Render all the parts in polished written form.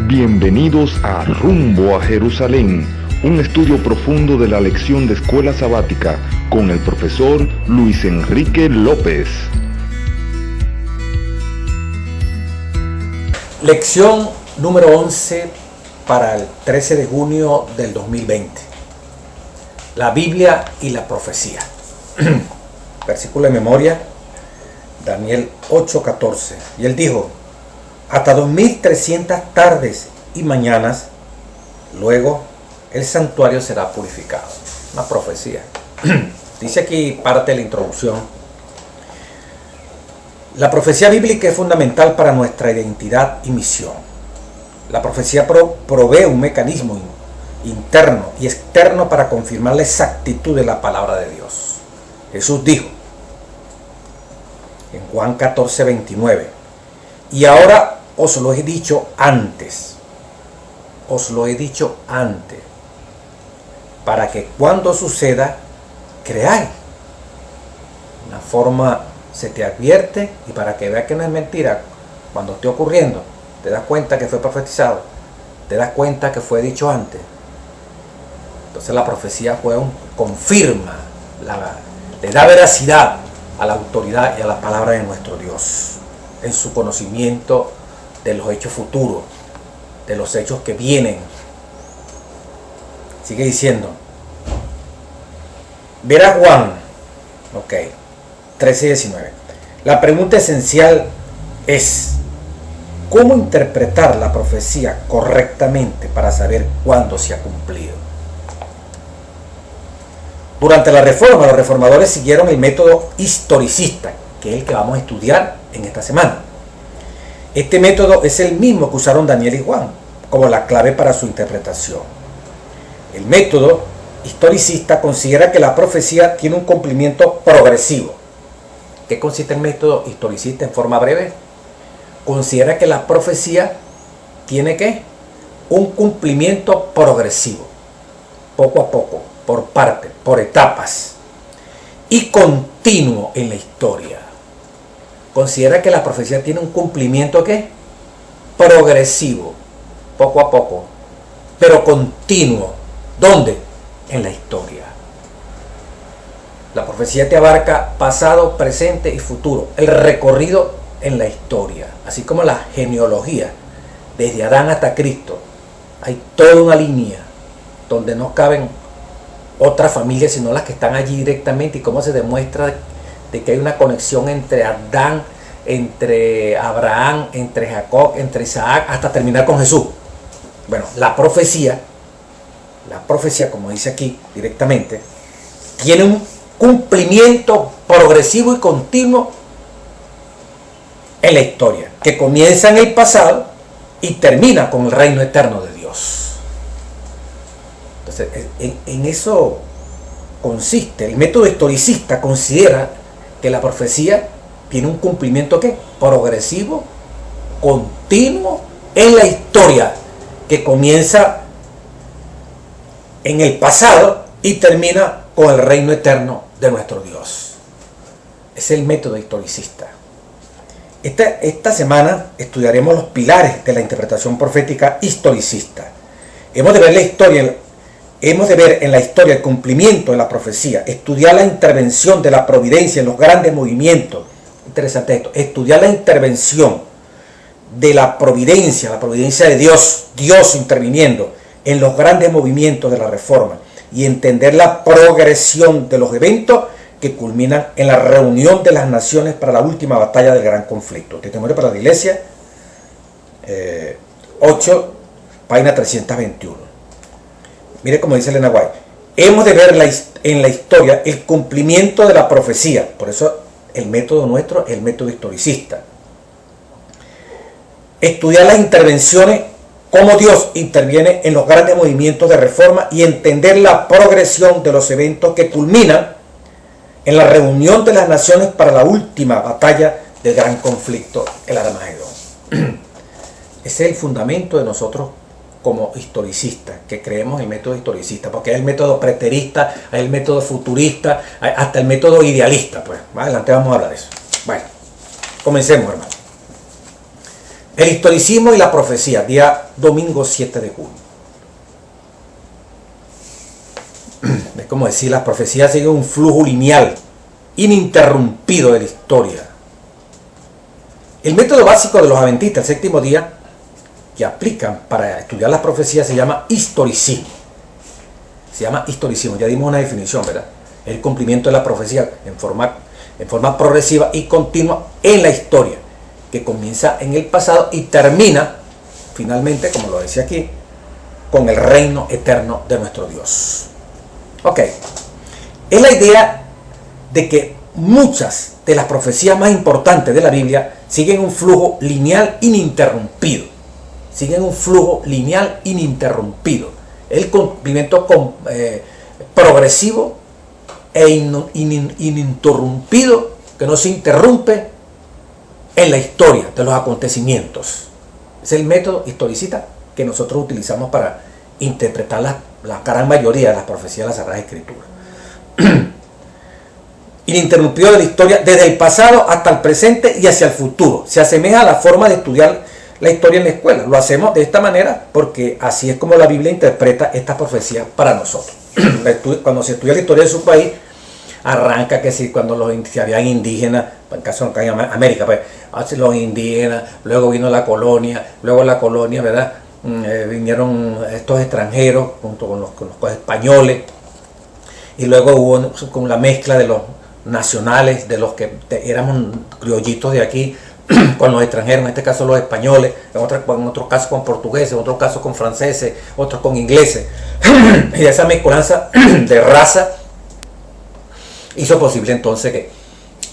Bienvenidos a Rumbo a Jerusalén, un estudio profundo de la lección de escuela sabática con el profesor Luis Enrique López. Lección número 11 para el 13 de junio del 2020. La Biblia y la profecía. Versículo de memoria, Daniel 8:14. Y él dijo: hasta 2300 tardes y mañanas, luego el santuario será purificado. Una profecía. Dice aquí parte de la introducción. La profecía bíblica es fundamental para nuestra identidad y misión. La profecía provee un mecanismo interno y externo para confirmar la exactitud de la palabra de Dios. Jesús dijo en Juan 14:29: y ahora os lo he dicho antes, para que cuando suceda, creáis. Una forma se te advierte, y para que veas que no es mentira, cuando esté ocurriendo, te das cuenta que fue profetizado, te das cuenta que fue dicho antes. Entonces la profecía confirma, le da veracidad a la autoridad y a la palabra de nuestro Dios, en su conocimiento de los hechos futuros, de los hechos que vienen. Sigue diciendo, verá Juan 13:19. La pregunta esencial es: ¿cómo interpretar la profecía correctamente para saber cuándo se ha cumplido? Durante la Reforma, los reformadores siguieron el método historicista, que es el que vamos a estudiar en esta semana. Este método es el mismo que usaron Daniel y Juan como la clave para su interpretación. El método historicista considera que la profecía tiene un cumplimiento progresivo. ¿Qué consiste el método historicista en forma breve? Considera que la profecía tiene un cumplimiento progresivo, poco a poco, por partes, por etapas, y continuo en la historia. Considera que la profecía tiene un cumplimiento progresivo, poco a poco, pero continuo. ¿Dónde? En la historia. La profecía te abarca pasado, presente y futuro, el recorrido en la historia, así como la genealogía, desde Adán hasta Cristo. Hay toda una línea donde no caben otras familias sino las que están allí directamente, y cómo se demuestra de que hay una conexión entre Adán, entre Abraham, entre Jacob, entre Isaac, hasta terminar con Jesús. Bueno, la profecía, como dice aquí directamente, tiene un cumplimiento progresivo y continuo en la historia, que comienza en el pasado y termina con el reino eterno de Dios. Entonces, en eso consiste. El método historicista considera que la profecía tiene un cumplimiento progresivo, continuo en la historia, que comienza en el pasado y termina con el reino eterno de nuestro Dios. Es el método historicista. Esta semana estudiaremos los pilares de la interpretación profética historicista. Hemos de ver en la historia el cumplimiento de la profecía, estudiar la intervención de la providencia en los grandes movimientos. Interesante esto: estudiar la intervención de la providencia de Dios interviniendo en los grandes movimientos de la Reforma, y entender la progresión de los eventos que culminan en la reunión de las naciones para la última batalla del gran conflicto. Testimonio para la Iglesia, 8, página 321. Mire cómo dice Elena White: hemos de ver en la historia el cumplimiento de la profecía. Por eso el método nuestro es el método historicista. Estudiar las intervenciones, cómo Dios interviene en los grandes movimientos de reforma, y entender la progresión de los eventos que culminan en la reunión de las naciones para la última batalla del gran conflicto, el Armagedón. Ese es el fundamento de nosotros como historicistas, que creemos el método historicista, porque hay el método preterista, hay el método futurista, hay hasta el método idealista. Pues más adelante vamos a hablar de eso. Bueno, comencemos, hermano. El historicismo y la profecía, día domingo 7 de junio. Es como decir, las profecías siguen un flujo lineal, ininterrumpido de la historia. El método básico de los adventistas, el séptimo día, que aplican para estudiar las profecías, se llama historicismo. Se llama historicismo, ya dimos una definición, ¿verdad? El cumplimiento de la profecía en forma progresiva y continua en la historia, que comienza en el pasado y termina, finalmente, como lo decía aquí, con el reino eterno de nuestro Dios. Ok, es la idea de que muchas de las profecías más importantes de la Biblia siguen un flujo lineal ininterrumpido. Siguen un flujo lineal ininterrumpido. El cumplimiento progresivo e ininterrumpido, que no se interrumpe en la historia de los acontecimientos. Es el método historicista que nosotros utilizamos para interpretar la gran mayoría de las profecías de las Sagradas Escrituras. Ininterrumpido de la historia desde el pasado hasta el presente y hacia el futuro. Se asemeja a la forma de estudiar la historia en la escuela. Lo hacemos de esta manera porque así es como la Biblia interpreta estas profecías para nosotros. Cuando se estudia la historia de su país, arranca que si cuando se habían indígenas, en caso de América, pues los indígenas, luego vino la colonia, ¿verdad? Vinieron estos extranjeros junto con los españoles, y luego hubo con la mezcla de los nacionales, de los que éramos criollitos de aquí, con los extranjeros, en este caso los españoles, en otros casos con portugueses, en otros casos con franceses, otros con ingleses, y esa mezcolanza de raza hizo posible entonces que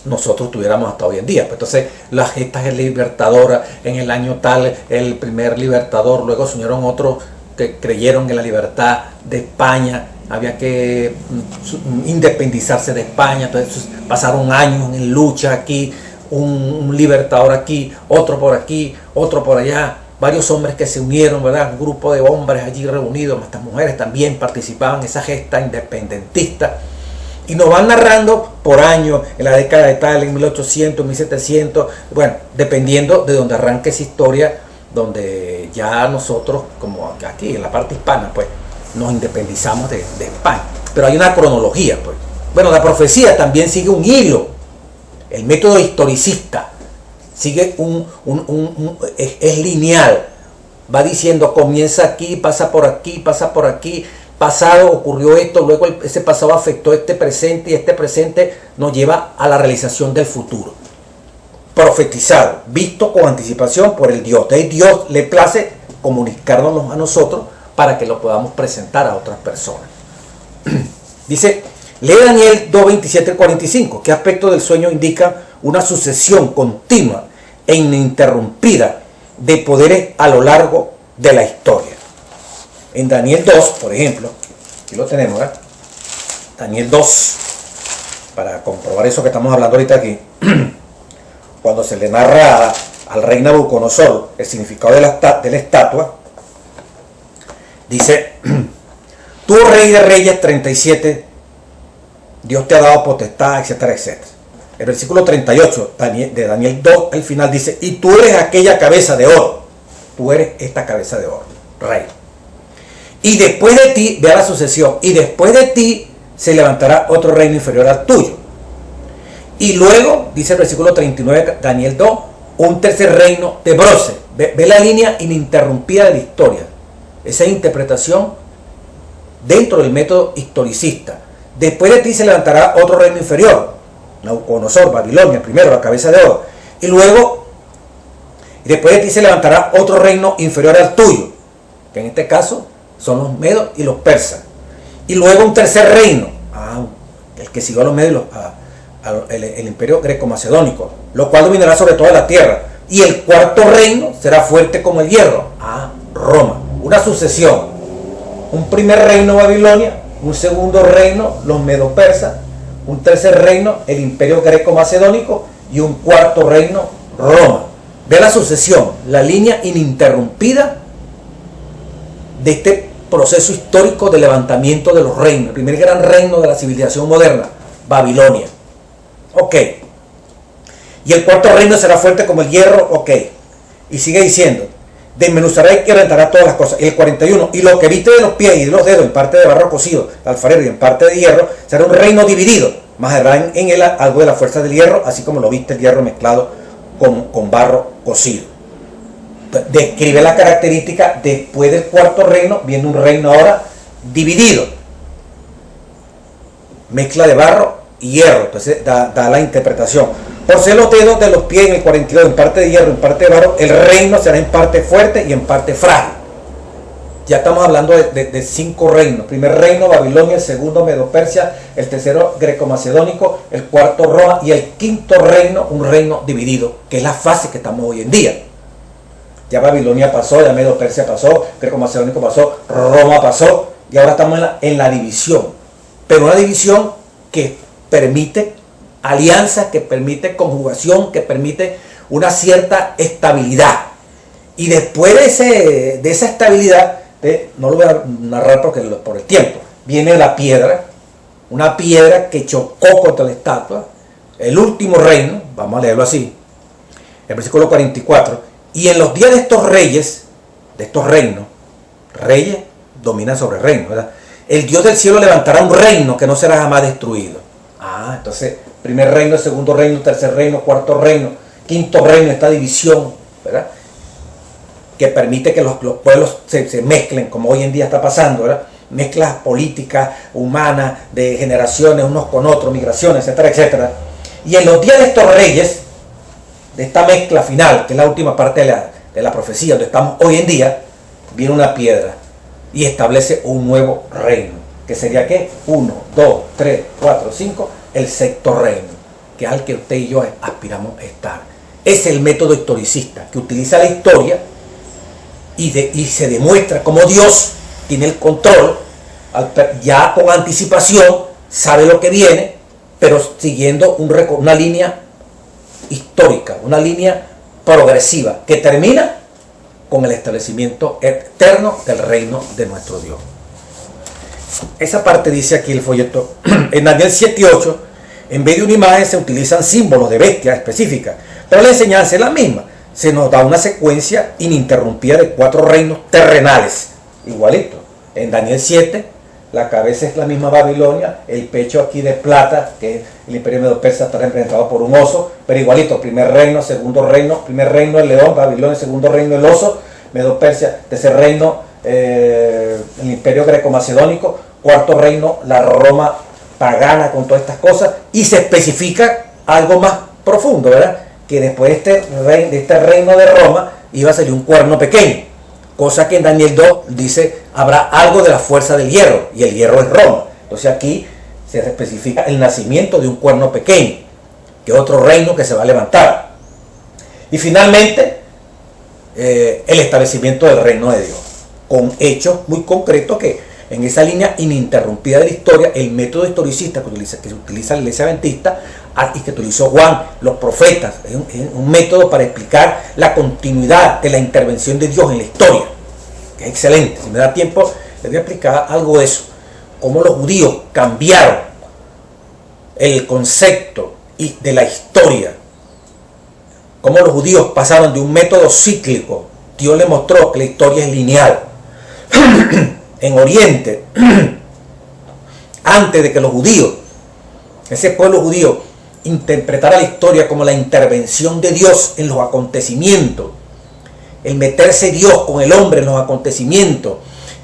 nosotros tuviéramos hasta hoy en día. Pues entonces las gestas libertadoras, en el año tal, el primer libertador, luego se unieron otros que creyeron en la libertad de España, había que independizarse de España, entonces pasaron años en lucha aquí, un libertador aquí, otro por allá, varios hombres que se unieron, ¿verdad? Un grupo de hombres allí reunidos, estas mujeres también participaban en esa gesta independentista. Y nos van narrando por años, en la década de tal, en 1800, 1700, bueno, dependiendo de donde arranque esa historia, donde ya nosotros, como aquí en la parte hispana, pues nos independizamos de España. Pero hay una cronología, pues. Bueno, la profecía también sigue un hilo. El método historicista sigue es lineal. Va diciendo, comienza aquí, pasa por aquí, pasado ocurrió esto, luego ese pasado afectó este presente y este presente nos lleva a la realización del futuro. Profetizado, visto con anticipación por el Dios. De Dios le place comunicarnos a nosotros para que lo podamos presentar a otras personas. Dice, lee Daniel 2, 27 y 45. ¿Qué aspecto del sueño indica una sucesión continua e ininterrumpida de poderes a lo largo de la historia? En Daniel 2, por ejemplo, aquí lo tenemos, ¿verdad? Daniel 2, para comprobar eso que estamos hablando ahorita aquí, cuando se le narra al rey Nabucodonosor el significado de la estatua, dice, tú rey de reyes 37, Dios te ha dado potestad, etcétera, etcétera. El versículo 38 de Daniel 2, al final dice, y tú eres aquella cabeza de oro, tú eres esta cabeza de oro, rey. Y después de ti, vea la sucesión, y después de ti se levantará otro reino inferior al tuyo. Y luego, dice el versículo 39, Daniel 2, un tercer reino de bronce. Ve la línea ininterrumpida de la historia. Esa interpretación dentro del método historicista. Después de ti se levantará otro reino inferior. Nabucodonosor, Babilonia, primero la cabeza de oro. Y luego, después de ti se levantará otro reino inferior al tuyo. Que en este caso son los medos y los persas. Y luego un tercer reino, el que siguió a los medos, el imperio greco-macedónico, lo cual dominará sobre toda la tierra. Y el cuarto reino será fuerte como el hierro, Roma. Una sucesión, un primer reino Babilonia, un segundo reino los medo-persas, un tercer reino el imperio greco-macedónico y un cuarto reino Roma. Ve la sucesión, la línea ininterrumpida de este proceso histórico de levantamiento de los reinos, el primer gran reino de la civilización moderna, Babilonia. Ok. Y el cuarto reino será fuerte como el hierro, ok. Y sigue diciendo, desmenuzará y quebrantará todas las cosas. Y el 41, y lo que viste de los pies y de los dedos, en parte de barro cocido, alfarero, y en parte de hierro, será un reino dividido, mas habrá en él algo de la fuerza del hierro, así como lo viste el hierro mezclado con barro cocido. Describe la característica. Después del cuarto reino viene un reino ahora dividido, mezcla de barro y hierro. Entonces da la interpretación: por ser los dedos de los pies en el 42, en parte de hierro, en parte de barro, el reino será en parte fuerte y en parte frágil. Ya estamos hablando de 5 reinos: primer reino Babilonia, el segundo Medo-Persia, el tercero greco-macedónico, el cuarto Roma, y el quinto reino un reino dividido, que es la fase que estamos hoy en día. Ya Babilonia pasó, ya Medo-Persia pasó, greco-macedónico pasó, Roma pasó, y ahora estamos en la división. Pero una división que permite alianzas, que permite conjugación, que permite una cierta estabilidad. Y después de esa estabilidad, no lo voy a narrar por el tiempo, viene la piedra, una piedra que chocó contra la estatua, el último reino, vamos a leerlo así, el versículo 44. Y en los días de estos reyes, de estos reinos, reyes dominan sobre reinos, ¿verdad? El Dios del cielo levantará un reino que no será jamás destruido. Entonces, primer reino, segundo reino, tercer reino, cuarto reino, quinto reino, esta división, ¿verdad?, que permite que los pueblos se mezclen, como hoy en día está pasando, ¿verdad? Mezclas políticas, humanas, de generaciones unos con otros, migraciones, etcétera, etcétera. Y en los días de estos reyes, de esta mezcla final, que es la última parte de la profecía, donde estamos hoy en día, viene una piedra y establece un nuevo reino, que sería ¿qué? 1, 2, 3, 4, 5, el sexto reino, que es al que usted y yo aspiramos a estar. Es el método historicista, que utiliza la historia y se demuestra cómo Dios tiene el control, ya con anticipación, sabe lo que viene, pero siguiendo una línea histórica, una línea progresiva, que termina con el establecimiento eterno del reino de nuestro Dios. Esa parte dice aquí el folleto. En Daniel 7 y 8, en vez de una imagen se utilizan símbolos de bestias específicas, pero la enseñanza es la misma. Se nos da una secuencia ininterrumpida de 4 reinos terrenales, igualito. En Daniel 7, la cabeza es la misma Babilonia, el pecho aquí de plata, que es el imperio medo-persa, está representado por un oso, pero igualito: primer reino, segundo reino, primer reino el león, Babilonia, segundo reino el oso, Medo-Persia, tercer reino el imperio greco-macedónico, cuarto reino la Roma pagana con todas estas cosas, y se especifica algo más profundo, ¿verdad?, que después de este reino de Roma iba a salir un cuerno pequeño, cosa que en Daniel 2 dice habrá algo de la fuerza del hierro, y el hierro es Roma. Entonces aquí se especifica el nacimiento de un cuerno pequeño, que es otro reino que se va a levantar. Y finalmente el establecimiento del reino de Dios, con hechos muy concretos que en esa línea ininterrumpida de la historia, el método historicista que se utiliza la Iglesia Adventista y que utilizó Juan, los profetas, es un método para explicar la continuidad de la intervención de Dios en la historia, que es excelente. Si me da tiempo, les voy a explicar algo de eso, cómo los judíos cambiaron el concepto de la historia, cómo los judíos pasaron de un método cíclico. Dios les mostró que la historia es lineal. En Oriente, antes de que los judíos, ese pueblo judío, interpretara la historia como la intervención de Dios en los acontecimientos, el meterse Dios con el hombre en los acontecimientos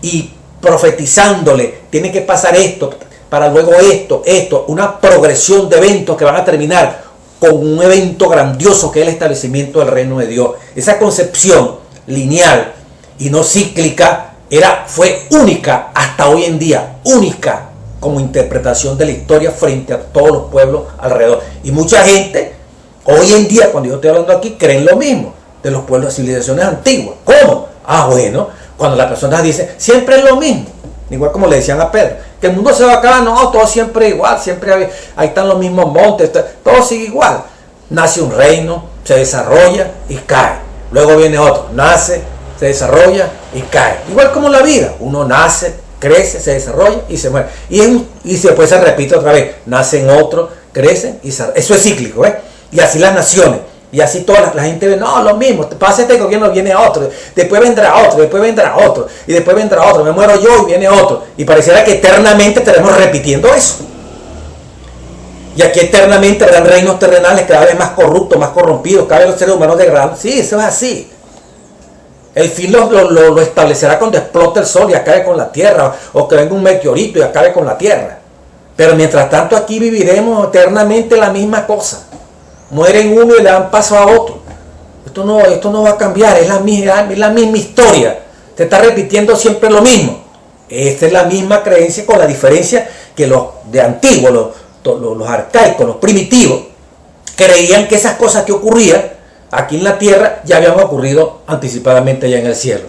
y profetizándole, tiene que pasar esto, para luego esto, una progresión de eventos que van a terminar con un evento grandioso que es el establecimiento del reino de Dios. Esa concepción lineal y no cíclica fue única hasta hoy en día, única como interpretación de la historia frente a todos los pueblos alrededor. Y mucha gente hoy en día, cuando yo estoy hablando aquí, creen lo mismo de los pueblos de civilizaciones antiguas. ¿Cómo? Bueno, cuando la persona dice siempre es lo mismo, igual como le decían a Pedro, que el mundo se va a acabar, no, todo siempre igual, siempre ahí están los mismos montes, todo sigue igual. Nace un reino, se desarrolla y cae, luego viene otro, nace, se desarrolla y cae, igual como la vida, uno nace, crece, se desarrolla y se muere, y después se repite otra vez, nacen otros, crecen y eso es cíclico, ¿eh? Y así las naciones, Y así toda la gente ve, no, lo mismo, pasa este gobierno, viene otro, después vendrá otro, después vendrá otro, y después vendrá otro, me muero yo y viene otro. Y pareciera que eternamente estaremos repitiendo eso. Y aquí eternamente habrán reinos terrenales cada vez más corruptos, más corrompidos, cada vez los seres humanos degradan. Sí, eso es así. El fin lo establecerá cuando explote el sol y acabe con la tierra, o que venga un meteorito y acabe con la tierra. Pero mientras tanto aquí viviremos eternamente la misma cosa. Mueren uno y le dan paso a otro. Esto no va a cambiar, es la misma historia. Se está repitiendo siempre lo mismo. Esta es la misma creencia, con la diferencia que los de antiguo, los arcaicos, los primitivos, creían que esas cosas que ocurrían aquí en la tierra ya habían ocurrido anticipadamente allá en el cielo,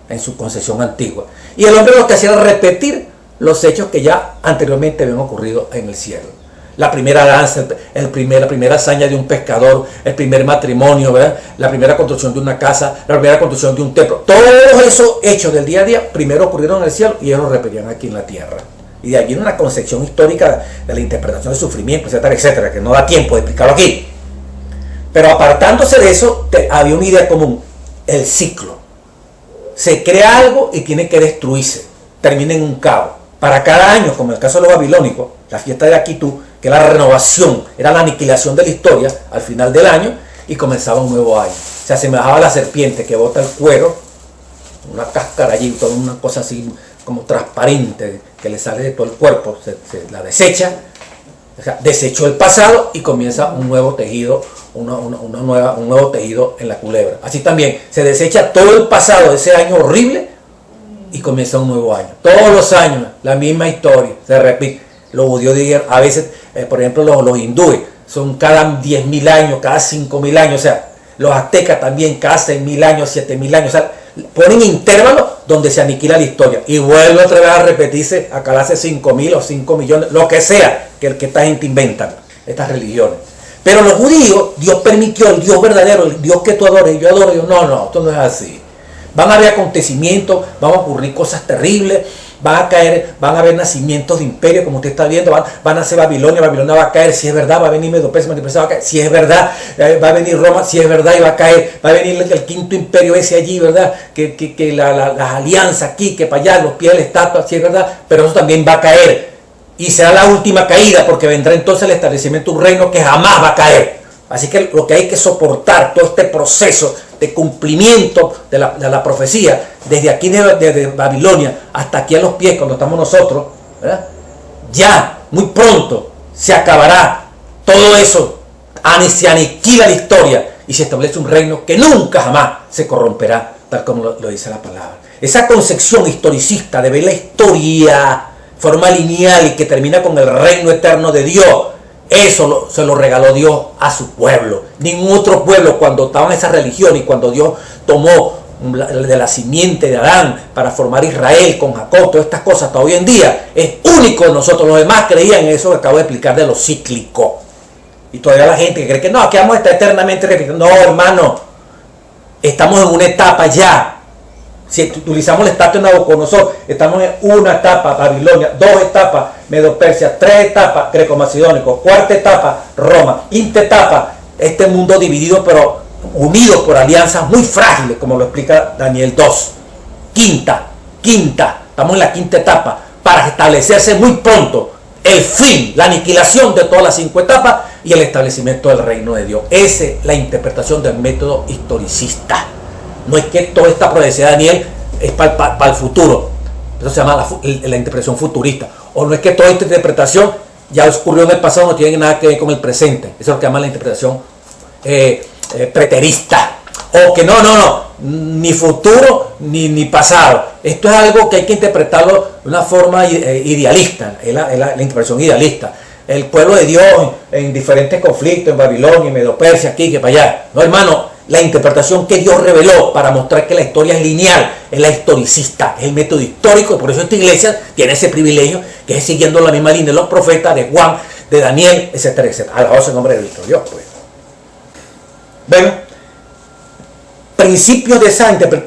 en su concepción antigua. Y el hombre lo que hacía era repetir los hechos que ya anteriormente habían ocurrido en el cielo. La primera danza, la primera hazaña de un pescador, el primer matrimonio, ¿verdad? La primera construcción de una casa, la primera construcción de un templo. Todos esos hechos del día a día primero ocurrieron en el cielo y ellos los repetían aquí en la tierra. Y de allí viene una concepción histórica de la interpretación del sufrimiento, etcétera, etcétera, que no da tiempo de explicarlo aquí. Pero apartándose de eso, había una idea común: el ciclo. Se crea algo y tiene que destruirse, termina en un caos. Para cada año, como en el caso de los babilónicos, la fiesta de Akitu, que era la renovación, era la aniquilación de la historia al final del año, y comenzaba un nuevo año. Se asemejaba a la serpiente que bota el cuero, una cáscara allí, toda una cosa así como transparente que le sale de todo el cuerpo, se la desecha, o sea, desechó el pasado y comienza un nuevo tejido, un nuevo tejido en la culebra. Así también se desecha todo el pasado de ese año horrible y comienza un nuevo año. Todos los años la misma historia se repite. Los judíos dirían, a veces, por ejemplo, los hindúes son cada 10.000 años, cada 5.000 años, o sea, los aztecas también cada 6.000 años, 7.000 años, o sea, ponen intervalos donde se aniquila la historia y vuelve otra vez a repetirse a cada hace 5.000 o 5 millones, lo que sea que esta gente inventa, estas religiones. Pero los judíos, Dios permitió, el Dios verdadero, el Dios que tú adores, yo adoro, no, esto no es así. Van a haber acontecimientos, van a ocurrir cosas terribles, van a haber nacimientos de imperio, como usted está viendo, van a ser Babilonia va a caer, si es verdad, va a venir Medo-Persia, va a caer, si es verdad, va a venir Roma, si es verdad, y va a caer, va a venir el quinto imperio ese allí, ¿verdad? Que las alianzas aquí, que para allá, los pies de la estatua, si es verdad, pero eso también va a caer, y será la última caída, porque vendrá entonces el establecimiento de un reino que jamás va a caer. Así que lo que hay que soportar, todo este proceso de cumplimiento de la profecía, desde aquí desde Babilonia hasta aquí a los pies, cuando estamos nosotros, ¿verdad? Ya, muy pronto, se acabará todo eso, se aniquila la historia y se establece un reino que nunca jamás se corromperá, tal como lo dice la palabra. Esa concepción historicista de ver la historia de forma lineal y que termina con el reino eterno de Dios, eso se lo regaló Dios a su pueblo. Ningún otro pueblo, cuando estaba en esa religión y cuando Dios tomó de la simiente de Adán para formar Israel con Jacob, todas estas cosas, hasta hoy en día, es único de nosotros. Los demás creían en eso que acabo de explicar de lo cíclico. Y todavía la gente que cree que no, aquí vamos a estar eternamente repitiendo. No, hermano, estamos en una etapa ya. Si utilizamos la estatua de Nabucodonosor, estamos en una etapa, Babilonia, 2 etapas, Medo-Persia, 3 etapas, Greco-Macedónico, 4ª etapa, Roma, 5ª etapa, este mundo dividido pero unido por alianzas muy frágiles, como lo explica Daniel 2. Quinta, estamos en la 5ª etapa, para establecerse muy pronto el fin, la aniquilación de todas las 5 etapas y el establecimiento del reino de Dios. Esa es la interpretación del método historicista. No es que toda esta profecía de Daniel es para el futuro. Eso se llama la interpretación futurista. O no es que toda esta interpretación ya ocurrió en el pasado, no tiene nada que ver con el presente. Eso es lo que llama la interpretación preterista. O que no, ni futuro ni pasado. Esto es algo que hay que interpretarlo de una forma idealista. Es la interpretación idealista. El pueblo de Dios en diferentes conflictos, en Babilonia, en Medo-Persia, aquí, que para allá. No, hermano. La interpretación que Dios reveló para mostrar que la historia es lineal, es la historicista, es el método histórico, y por eso esta iglesia tiene ese privilegio, que es siguiendo la misma línea de los profetas, de Juan, de Daniel, etcétera, etcétera. Alabado sea el nombre de nuestro Dios, pues. Bueno, principios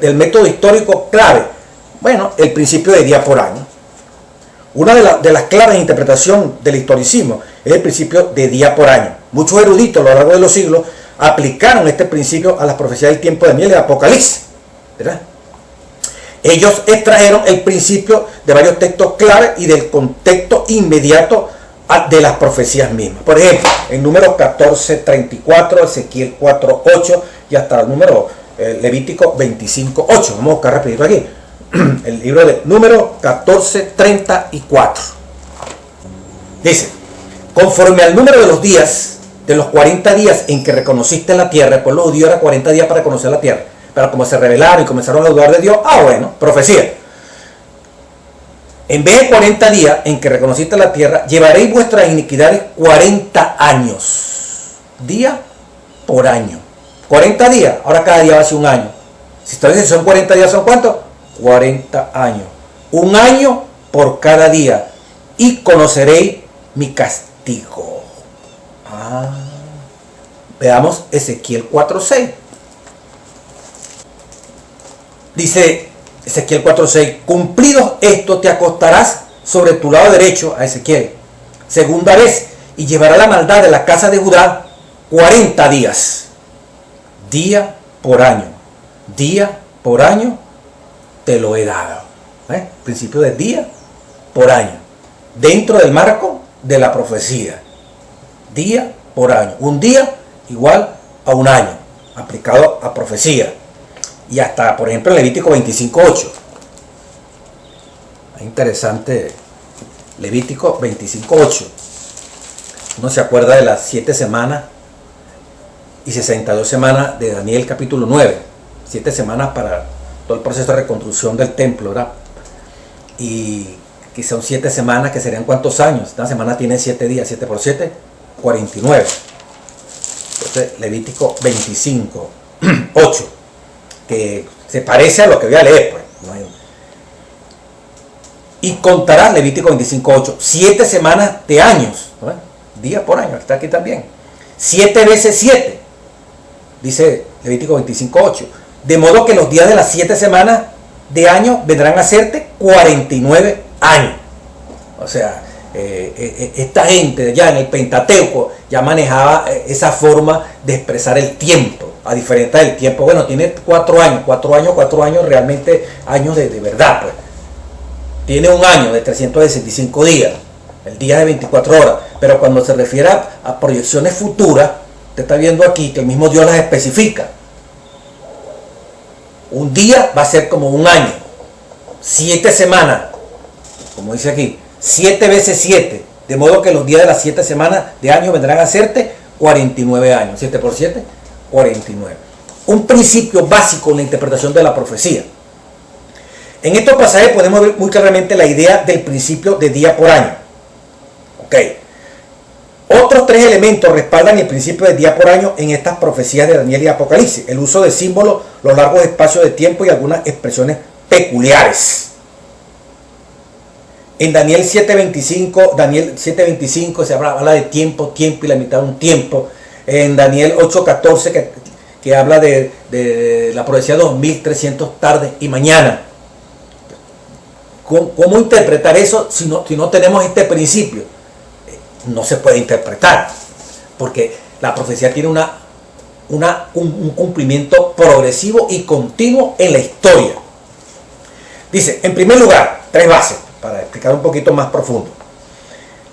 del método histórico clave. Bueno, el principio de día por año. Una de las claves de interpretación del historicismo es el principio de día por año. Muchos eruditos a lo largo de los siglos aplicaron este principio a las profecías del tiempo de Daniel y de Apocalipsis, ¿verdad? Ellos extrajeron el principio de varios textos clave y del contexto inmediato de las profecías mismas. Por ejemplo, en número 14:34, Ezequiel 4:8 y hasta el número Levítico 25:8. Vamos a buscar rapidito aquí. El libro de número 14:34. Dice: conforme al número de los días, de los 40 días en que reconociste la tierra, el pueblo judío era 40 días para conocer la tierra. Pero como se rebelaron y comenzaron a dudar de Dios, bueno, profecía. En vez de 40 días en que reconociste la tierra, llevaréis vuestras iniquidades 40 años. Día por año. 40 días, ahora cada día va a ser un año. Si son 40 días, ¿son cuántos? 40 años. Un año por cada día. Y conoceréis mi castigo. Veamos Ezequiel 4:6. Dice Ezequiel 4:6: cumplidos esto, te acostarás sobre tu lado derecho, a Ezequiel, segunda vez, y llevará la maldad de la casa de Judá 40 días. Día por año. Día por año te lo he dado. Principio de día por año. Dentro del marco de la profecía. Día por año. Un día igual a un año. Aplicado a profecía. Y hasta, por ejemplo, en Levítico 25:8. Es interesante. Levítico 25:8. Uno se acuerda de las 7 semanas y 62 semanas de Daniel capítulo 9. 7 semanas para todo el proceso de reconstrucción del templo, ¿verdad? Y que son 7 semanas, que serían ¿cuántos años? Una semana tiene 7 días, 7 por 7, 49. Entonces, Levítico 25:8. Que se parece a lo que voy a leer, pues. Y contarás, Levítico 25:8, 7 semanas de años, ¿no? Día por año, está aquí también. 7 veces 7, dice Levítico 25:8. De modo que los días de las 7 semanas de año vendrán a hacerte 49 años. O sea, esta gente ya en el Pentateuco ya manejaba esa forma de expresar el tiempo, a diferencia del tiempo. Bueno, tiene 4 años, 4 años realmente, años de verdad, pues. Tiene un año de 365 días, el día de 24 horas, pero cuando se refiere a proyecciones futuras, usted está viendo aquí que el mismo Dios las especifica. Un día va a ser como un año, 7 semanas, como dice aquí, 7 veces 7, de modo que los días de las 7 semanas de año vendrán a hacerte 49 años, 7 por 7, 49. Un principio básico en la interpretación de la profecía. En estos pasajes podemos ver muy claramente la idea del principio de día por año. Ok. Otros 3 elementos respaldan el principio de día por año en estas profecías de Daniel y Apocalipsis: el uso de símbolos, los largos espacios de tiempo y algunas expresiones peculiares. En Daniel 7:25 se habla de tiempo y la mitad de un tiempo. En Daniel 8:14 que habla de la profecía 2300 tardes y mañana. ¿Cómo interpretar eso si no tenemos este principio? No se puede interpretar, porque la profecía tiene un cumplimiento progresivo y continuo en la historia. Dice, en primer lugar, 3 bases, para explicar un poquito más profundo.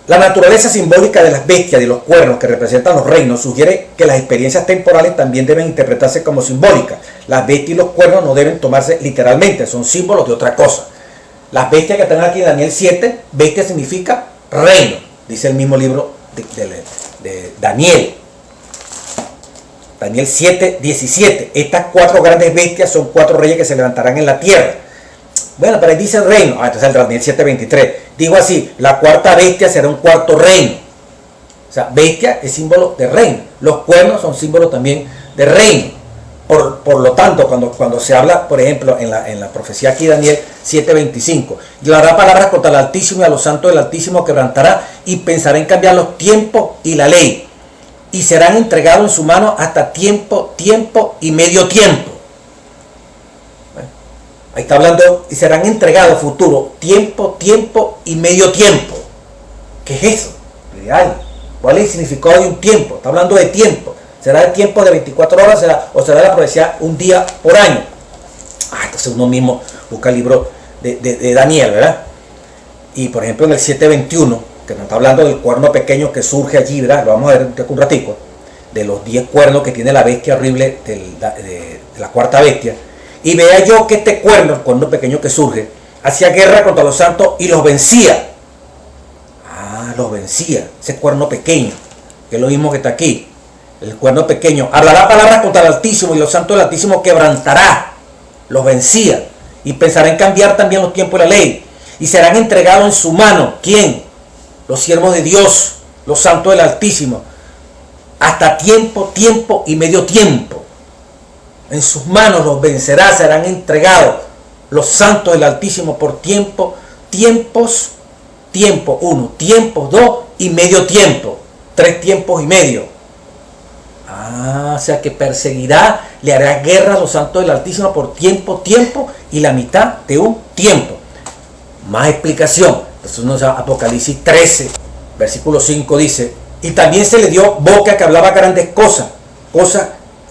La naturaleza simbólica de las bestias y los cuernos que representan los reinos sugiere que las experiencias temporales también deben interpretarse como simbólicas. Las bestias y los cuernos no deben tomarse literalmente, son símbolos de otra cosa. Las bestias que están aquí en Daniel 7, bestia significa reino, dice el mismo libro de Daniel. Daniel 7:17. Estas 4 grandes bestias son 4 reyes que se levantarán en la tierra. Bueno, pero ahí dice reino. Entonces el Daniel 7:23. Digo así, la 4ª bestia será un 4º reino. O sea, bestia es símbolo de reino. Los cuernos son símbolos también de reino. Por lo tanto, cuando se habla, por ejemplo, en la profecía aquí, Daniel 7:25, y hablará palabras contra el Altísimo y a los santos del Altísimo quebrantará y pensará en cambiar los tiempos y la ley. Y serán entregados en su mano hasta tiempo y medio tiempo. Ahí está hablando, y serán entregados futuro, tiempo y medio tiempo. ¿Qué es eso? ¿Cuál es el significado de un tiempo? Está hablando de tiempo. ¿Será el tiempo de 24 horas o será la profecía un día por año? Entonces uno mismo busca el libro de Daniel, ¿verdad? Y por ejemplo en el 7:21, que nos está hablando del cuerno pequeño que surge allí, ¿verdad? Lo vamos a ver un ratico, de los 10 cuernos que tiene la bestia horrible de la cuarta bestia. Y vea yo que este cuerno, el cuerno pequeño que surge, hacía guerra contra los santos y los vencía. Los vencía, ese cuerno pequeño, que es lo mismo que está aquí. El cuerno pequeño hablará palabras contra el Altísimo y los santos del Altísimo quebrantará. Los vencía y pensará en cambiar también los tiempos de la ley y serán entregados en su mano. ¿Quién? Los siervos de Dios, los santos del Altísimo, hasta tiempo, tiempo y medio tiempo. En sus manos los vencerá, serán entregados los santos del Altísimo por tiempo, tiempos, tiempo 1, tiempos 2 y medio tiempo, 3 tiempos y medio. O sea que perseguirá, le hará guerra a los santos del Altísimo por tiempo, tiempo y la mitad de un tiempo. Más explicación. Entonces uno llama Apocalipsis 13, versículo 5 dice, y también se le dio boca que hablaba grandes cosas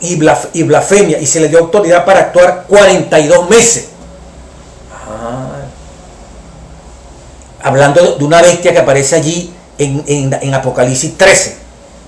y blasfemia, y se le dio autoridad para actuar 42 meses. Hablando de una bestia que aparece allí en Apocalipsis 13,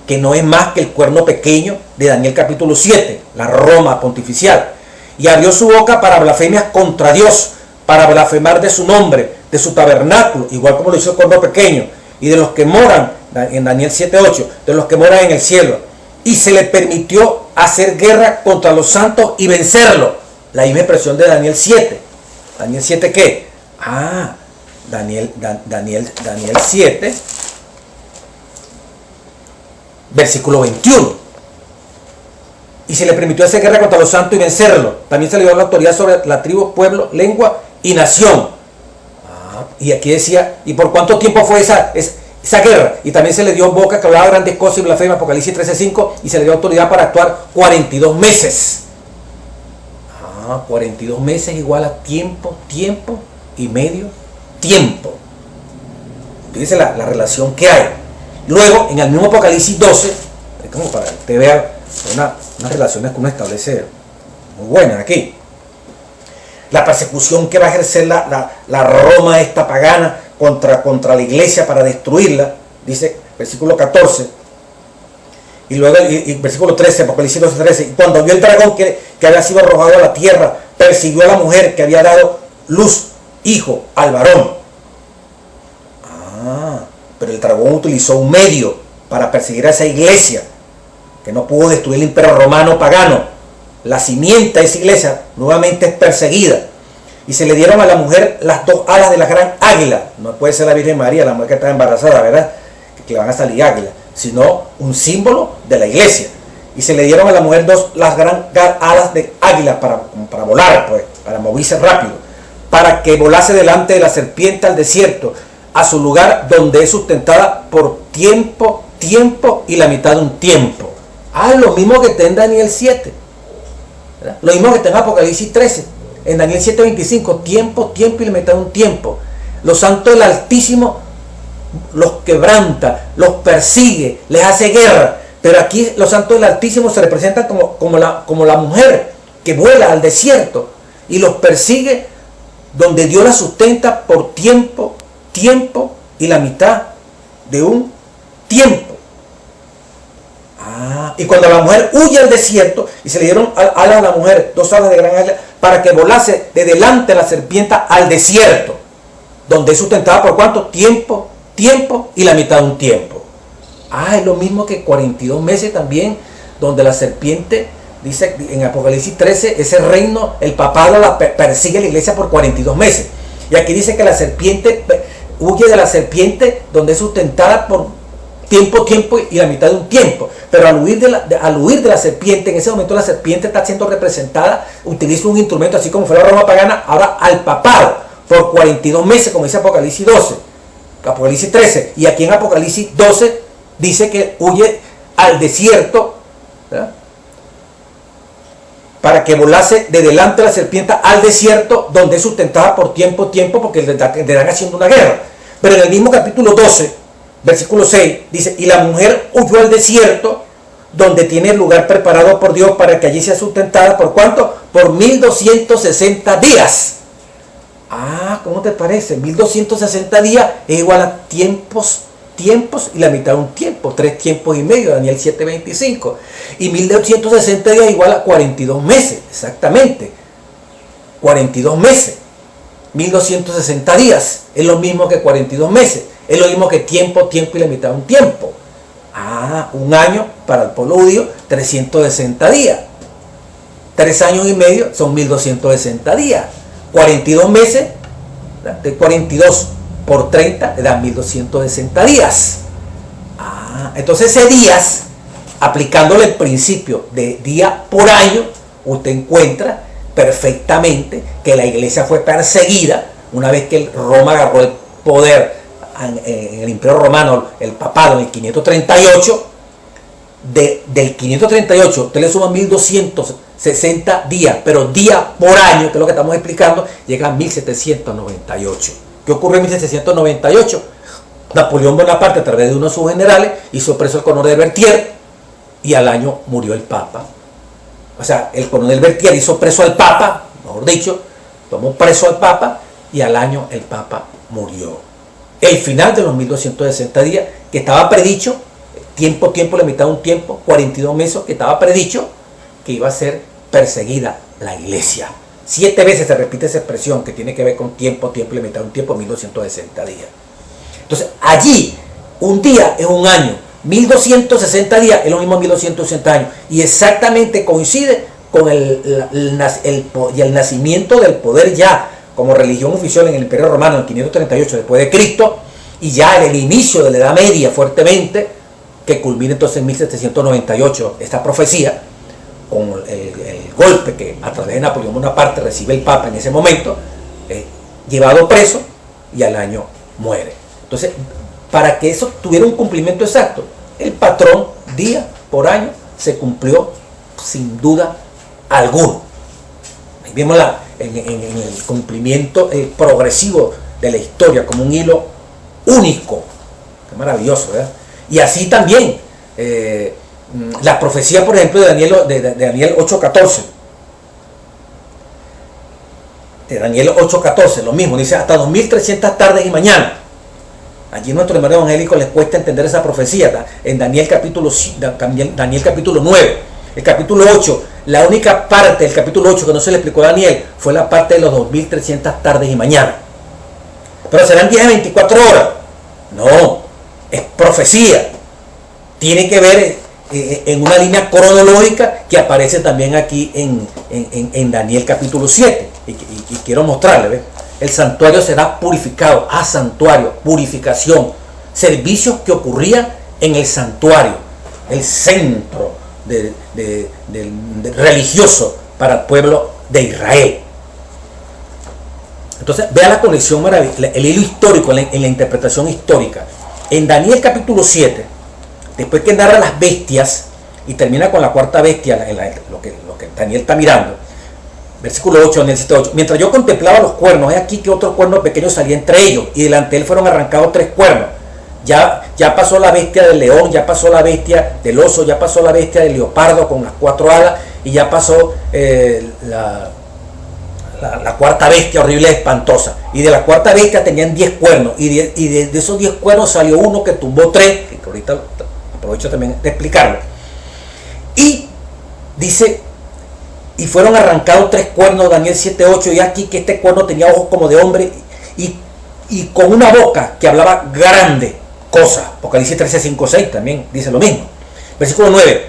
que no es más que el cuerno pequeño de Daniel capítulo 7, la Roma pontificial. Y abrió su boca para blasfemias contra Dios, para blasfemar de su nombre, de su tabernáculo, igual como lo hizo el cuerno pequeño, y de los que moran, en Daniel 7:8, de los que moran en el cielo. Y se le permitió hacer guerra contra los santos y vencerlo. La misma expresión de Daniel 7. ¿Daniel 7 qué? Daniel 7, versículo 21. Y se le permitió hacer guerra contra los santos y vencerlo. También se le dio la autoridad sobre la tribu, pueblo, lengua y nación. Y aquí decía, ¿y por cuánto tiempo fue esa guerra? Y también se le dio boca que hablaba grandes cosas y blasfemia, Apocalipsis 13:5, y se le dio autoridad para actuar 42 meses. 42 meses igual a tiempo, tiempo y medio tiempo. Fíjense la relación que hay. Luego, en el mismo Apocalipsis 12, es como para que usted vea unas relaciones que uno establece muy buenas aquí. La persecución que va a ejercer la Roma esta pagana contra la iglesia para destruirla, dice versículo 14. Y luego el versículo 13, Apocalipsis 12:13. Y cuando vio el dragón que había sido arrojado a la tierra, persiguió a la mujer que había dado luz, hijo, al varón. Pero el dragón utilizó un medio para perseguir a esa iglesia, que no pudo destruir el imperio romano pagano. La simiente de esa iglesia nuevamente es perseguida. Y se le dieron a la mujer las 2 alas de la gran águila. No puede ser la Virgen María, la mujer que está embarazada, ¿verdad? Que le van a salir águilas, sino un símbolo de la iglesia. Y se le dieron a la mujer las gran alas de águila para volar, pues, para moverse rápido, para que volase delante de la serpiente al desierto, a su lugar donde es sustentada por tiempo, tiempo y la mitad de un tiempo. Lo mismo que está en Daniel 7, ¿verdad? Lo mismo que está en Apocalipsis 13, en Daniel 7:25, tiempo, tiempo y la mitad de un tiempo. Los santos del Altísimo los quebranta, los persigue, les hace guerra. Pero aquí los santos del Altísimo se representan como la mujer que vuela al desierto y los persigue donde Dios la sustenta por tiempo, tiempo y la mitad de un tiempo. Y cuando la mujer huye al desierto, y se le dieron alas a la mujer, 2 alas de gran águila, para que volase de delante de la serpiente al desierto, donde es sustentada por cuánto tiempo, tiempo y la mitad de un tiempo. Es lo mismo que 42 meses también, donde la serpiente, dice en Apocalipsis 13, ese reino, el papado persigue a la iglesia por 42 meses. Y aquí dice que la serpiente huye de la serpiente, donde es sustentada por tiempo, tiempo y la mitad de un tiempo. Pero al huir de la serpiente, en ese momento la serpiente está siendo representada, utiliza un instrumento así como fue la Roma pagana, ahora al papado, por 42 meses, como dice Apocalipsis 12, Apocalipsis 13. Y aquí en Apocalipsis 12 dice que huye al desierto, ¿verdad?, para que volase de delante de la serpiente al desierto, donde es sustentada por tiempo, tiempo, porque le están haciendo una guerra. Pero en el mismo capítulo 12, versículo 6, dice, y la mujer huyó al desierto, donde tiene lugar preparado por Dios para que allí sea sustentada. ¿Por cuánto? Por 1260 días. Ah, ¿cómo te parece? 1260 días es igual a tiempos y la mitad de un tiempo, 3 tiempos y medio, Daniel 7:25. Y 1260 días es igual a 42 meses, exactamente. 42 meses. 1260 días es lo mismo que 42 meses. Es lo mismo que tiempo y la mitad de un tiempo. Ah, un año para el pueblo judío, 360 días. 3 años y medio son 1260 días. 42 meses, de 42 por 30 le dan 1260 días. Ah, entonces ese días, aplicándole el principio de día por año, usted encuentra perfectamente que la iglesia fue perseguida una vez que Roma agarró el poder en el Imperio Romano, el papado en el 538. Del 538 usted le suma 1260 días, pero día por año, que es lo que estamos explicando, llega a 1798. ¿Qué ocurrió en 1798? Napoleón Bonaparte, a través de uno de sus generales, hizo preso al coronel Berthier y al año murió el Papa. O sea, el coronel Berthier hizo preso al Papa, mejor dicho, tomó preso al Papa y al año el Papa murió. El final de los 1260 días, que estaba predicho, tiempo, la mitad de un tiempo, 42 meses, que estaba predicho que iba a ser perseguida la iglesia. 7 veces se repite esa expresión que tiene que ver con tiempo, y la mitad de un tiempo, 1260 días. Entonces, allí, un día es un año, 1260 días es lo mismo 1260 años, y exactamente coincide con el nacimiento del poder ya como religión oficial en el Imperio Romano en 538 después de Cristo, y ya en el inicio de la Edad Media fuertemente, que culmina entonces en 1798 esta profecía, con el golpe que a través de Napoleón Bonaparte recibe el Papa en ese momento, llevado preso y al año muere. Entonces, para que eso tuviera un cumplimiento exacto, el patrón día por año se cumplió sin duda alguno. Ahí vemos en el cumplimiento progresivo de la historia como un hilo único. Qué maravilloso, ¿verdad? Y así también la profecía, por ejemplo, de Daniel 8:14. De Daniel 8:14, lo mismo, dice hasta 2300 tardes y mañanas. Allí nuestro hermano evangélico les cuesta entender esa profecía. En Daniel capítulo 9, el capítulo 8, la única parte del capítulo 8 que no se le explicó a Daniel fue la parte de los 2300 tardes y mañanas. Pero serán 10 a 24 horas. No, es profecía. Tiene que ver en una línea cronológica que aparece también aquí en Daniel capítulo 7. Y quiero mostrarle, ¿ves? El santuario será purificado. Santuario, purificación. Servicios que ocurrían en el santuario, el centro religioso para el pueblo de Israel. Entonces, vea la conexión maravillosa, el hilo histórico en la interpretación histórica. En Daniel capítulo 7, después que narra las bestias y termina con la cuarta bestia, lo que Daniel está mirando, versículo 8, Daniel 7:8. Mientras yo contemplaba los cuernos, he aquí que otro cuerno pequeño salía entre ellos, y delante de él fueron arrancados 3 cuernos. Ya pasó la bestia del león, ya pasó la bestia del oso, ya pasó la bestia del leopardo con las 4 alas, y ya pasó la cuarta bestia horrible y espantosa. Y de la cuarta bestia tenían 10 cuernos, y de esos 10 cuernos salió uno que tumbó 3, que ahorita aprovecho también de explicarlo. Y dice, y fueron arrancados 3 cuernos, Daniel 7:8, y aquí que este cuerno tenía ojos como de hombre y con una boca que hablaba grande cosas. Apocalipsis 13:5-6 también dice lo mismo. Versículo 9,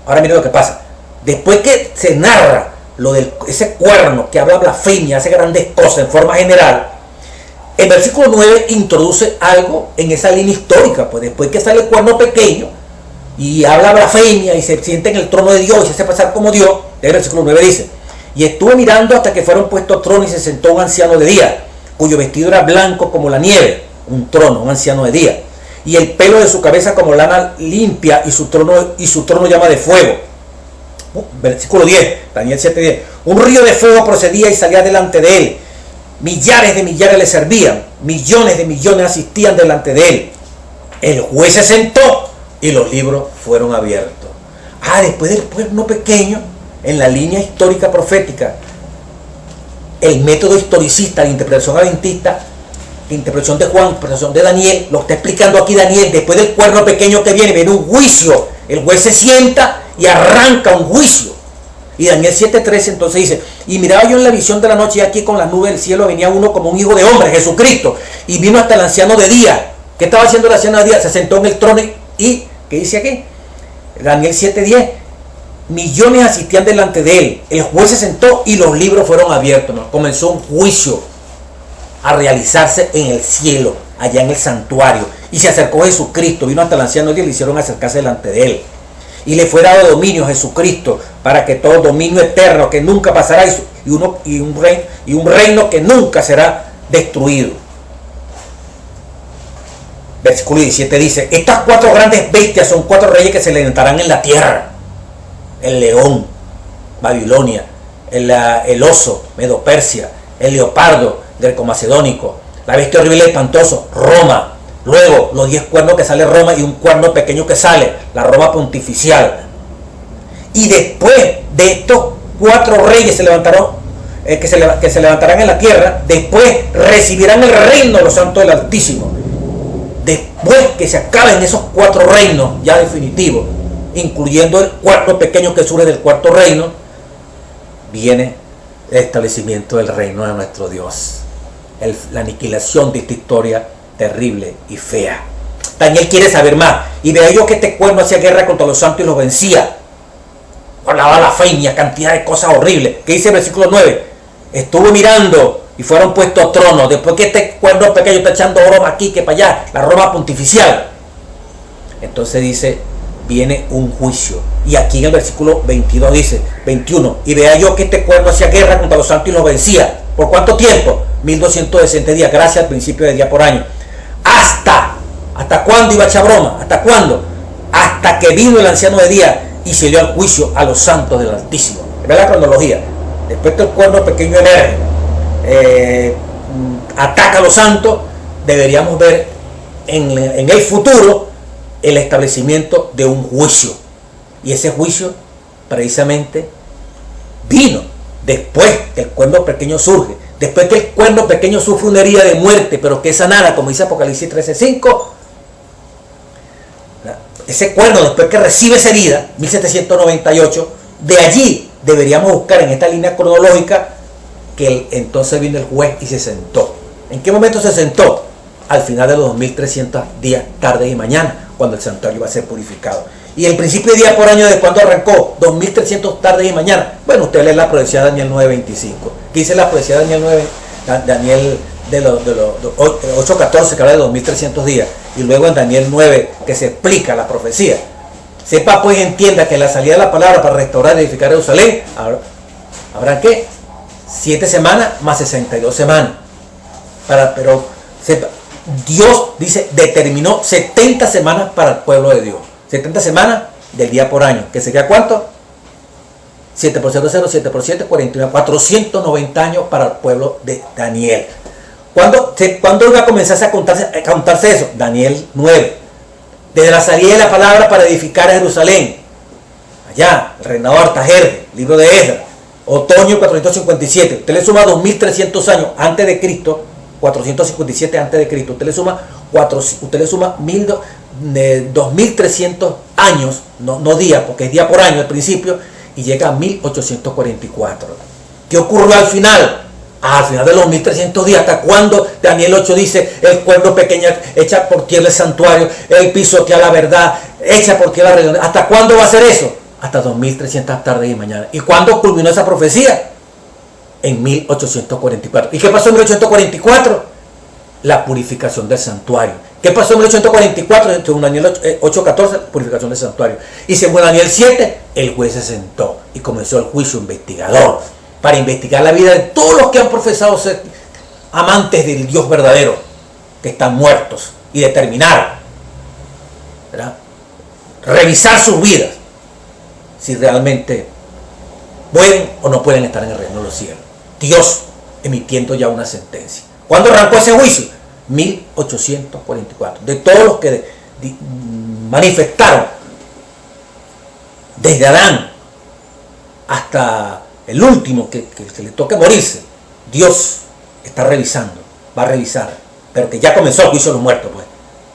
ahora miren lo que pasa. Después que se narra lo de ese cuerno que habla blasfemia, hace grandes cosas en forma general, el versículo 9 introduce algo en esa línea histórica. Pues después que sale el cuerno pequeño y habla blasfemia y se siente en el trono de Dios y se hace pasar como Dios, el versículo 9 dice: y estuve mirando hasta que fueron puestos tronos y se sentó un anciano de día, cuyo vestido era blanco como la nieve, un trono, un anciano de día, y el pelo de su cabeza como lana limpia, y su trono llama de fuego. Versículo 10, Daniel 7:10. Un río de fuego procedía y salía delante de él. Millares de millares le servían, millones de millones asistían delante de él. El juez se sentó y los libros fueron abiertos. después del cuerno pequeño, en la línea histórica profética, el método historicista de interpretación adventista, interpretación de Juan, interpretación de Daniel, lo está explicando aquí Daniel. Después del cuerno pequeño que viene un juicio. El juez se sienta y arranca un juicio. Y Daniel 7:13 entonces dice: y miraba yo en la visión de la noche, y aquí con las nubes del cielo venía uno como un hijo de hombre, Jesucristo, y vino hasta el anciano de día. ¿Qué estaba haciendo el anciano de día? Se sentó en el trono y ¿qué dice aquí? Daniel 7:10: millones asistían delante de él. El juez se sentó y los libros fueron abiertos, ¿no? Comenzó un juicio a realizarse en el cielo, allá en el santuario. Y se acercó Jesucristo, vino hasta el anciano de día y le hicieron acercarse delante de él. Y le fue dado dominio a Jesucristo, para que todo dominio eterno que nunca pasará, y un reino que nunca será destruido. Versículo 17 dice: estas 4 grandes bestias son 4 reyes que se levantarán en la tierra. El león, Babilonia; el oso, Medo-Persia; el leopardo, greco-macedónico; la bestia horrible y espantoso, Roma. Luego los 10 cuernos que sale Roma y un cuerno pequeño que sale, la Roma pontificial. Y después de estos 4 reyes se levantaron, que se levantarán en la tierra, después recibirán el reino de los santos del Altísimo. Después que se acaben esos 4 reinos ya definitivos, incluyendo el cuarto pequeño que surge del cuarto reino, viene el establecimiento del reino de nuestro Dios, la aniquilación de esta historia terrible y fea. Daniel quiere saber más. Y vea yo que este cuerno hacía guerra contra los santos y los vencía con la blasfemia, cantidad de cosas horribles. ¿Qué dice el versículo 9? Estuvo mirando y fueron puestos tronos. Después que este cuerno pequeño está echando broma aquí, que para allá, la Roma pontificial. Entonces dice: viene un juicio. Y aquí en el versículo 22 dice, 21: y vea yo que este cuerno hacía guerra contra los santos y los vencía. ¿Por cuánto tiempo? 1260 días, gracias al principio de día por año. ¿Hasta cuándo iba a echar broma? ¿Hasta cuándo? Hasta que vino el anciano de día y se dio al juicio a los santos del Altísimo. Ve la cronología. Después que el cuerno pequeño emerge, ataca a los santos, deberíamos ver en el futuro el establecimiento de un juicio. Y ese juicio precisamente vino después que el cuerno pequeño surge. Después que el cuerno pequeño sufre una herida de muerte, pero que es sanada, como dice Apocalipsis 13:5. Ese cuerno, después que recibe esa herida, 1798, de allí deberíamos buscar en esta línea cronológica que entonces vino el juez y se sentó. ¿En qué momento se sentó? Al final de los 2300 días, tarde y mañana, cuando el santuario iba a ser purificado. Y el principio de día por año, ¿de cuándo arrancó? 2300 tarde y mañana. Bueno, usted lee la profecía de Daniel 9:25. ¿Qué dice la profecía de Daniel 9? Daniel de los 8:14, que habla de 2300 días. Y luego en Daniel 9, que se explica la profecía. Sepa pues, entienda que la salida de la palabra para restaurar y edificar Jerusalén, ¿habrá qué? 7 semanas más 62 semanas. Pero sepa, Dios dice, determinó 70 semanas para el pueblo de Dios. 70 semanas del día por año. ¿Que sería cuánto? 7 por 0, 0, 7 por 7, 49. 490 años para el pueblo de Daniel. ¿Cuándo iba a comenzar a contarse eso? Daniel 9. Desde la salida de la palabra para edificar a Jerusalén. Allá, el reinado de Artajerjes, libro de Esdras. Otoño 457. Usted le suma 2300 años antes de Cristo. 457 antes de Cristo. Usted le suma 2300 años, no días, porque es día por año al principio, y llega a 1844. ¿Qué ocurrió al final? Al final de los 1300 días, ¿hasta cuándo? Daniel 8 dice: el cuerno pequeño echa por tierra el santuario, él pisotea la verdad, echa por tierra la religión. ¿Hasta cuándo va a ser eso? Hasta 2300 tardes y mañana. ¿Y cuándo culminó esa profecía? En 1844. ¿Y qué pasó en 1844? La purificación del santuario. ¿Qué pasó en 1844? Según Daniel 8:14, purificación del santuario. Y según Daniel 7, el juez se sentó y comenzó el juicio investigador para investigar la vida de todos los que han profesado ser amantes del Dios verdadero, que están muertos, y determinar, ¿verdad?, revisar sus vidas, si realmente pueden o no pueden estar en el reino de los cielos. Dios emitiendo ya una sentencia. ¿Cuándo arrancó ese juicio? 1844. De todos los que manifestaron desde Adán hasta el último que le toque morirse, Dios está revisando, va a revisar, pero que ya comenzó el juicio de los muertos, pues,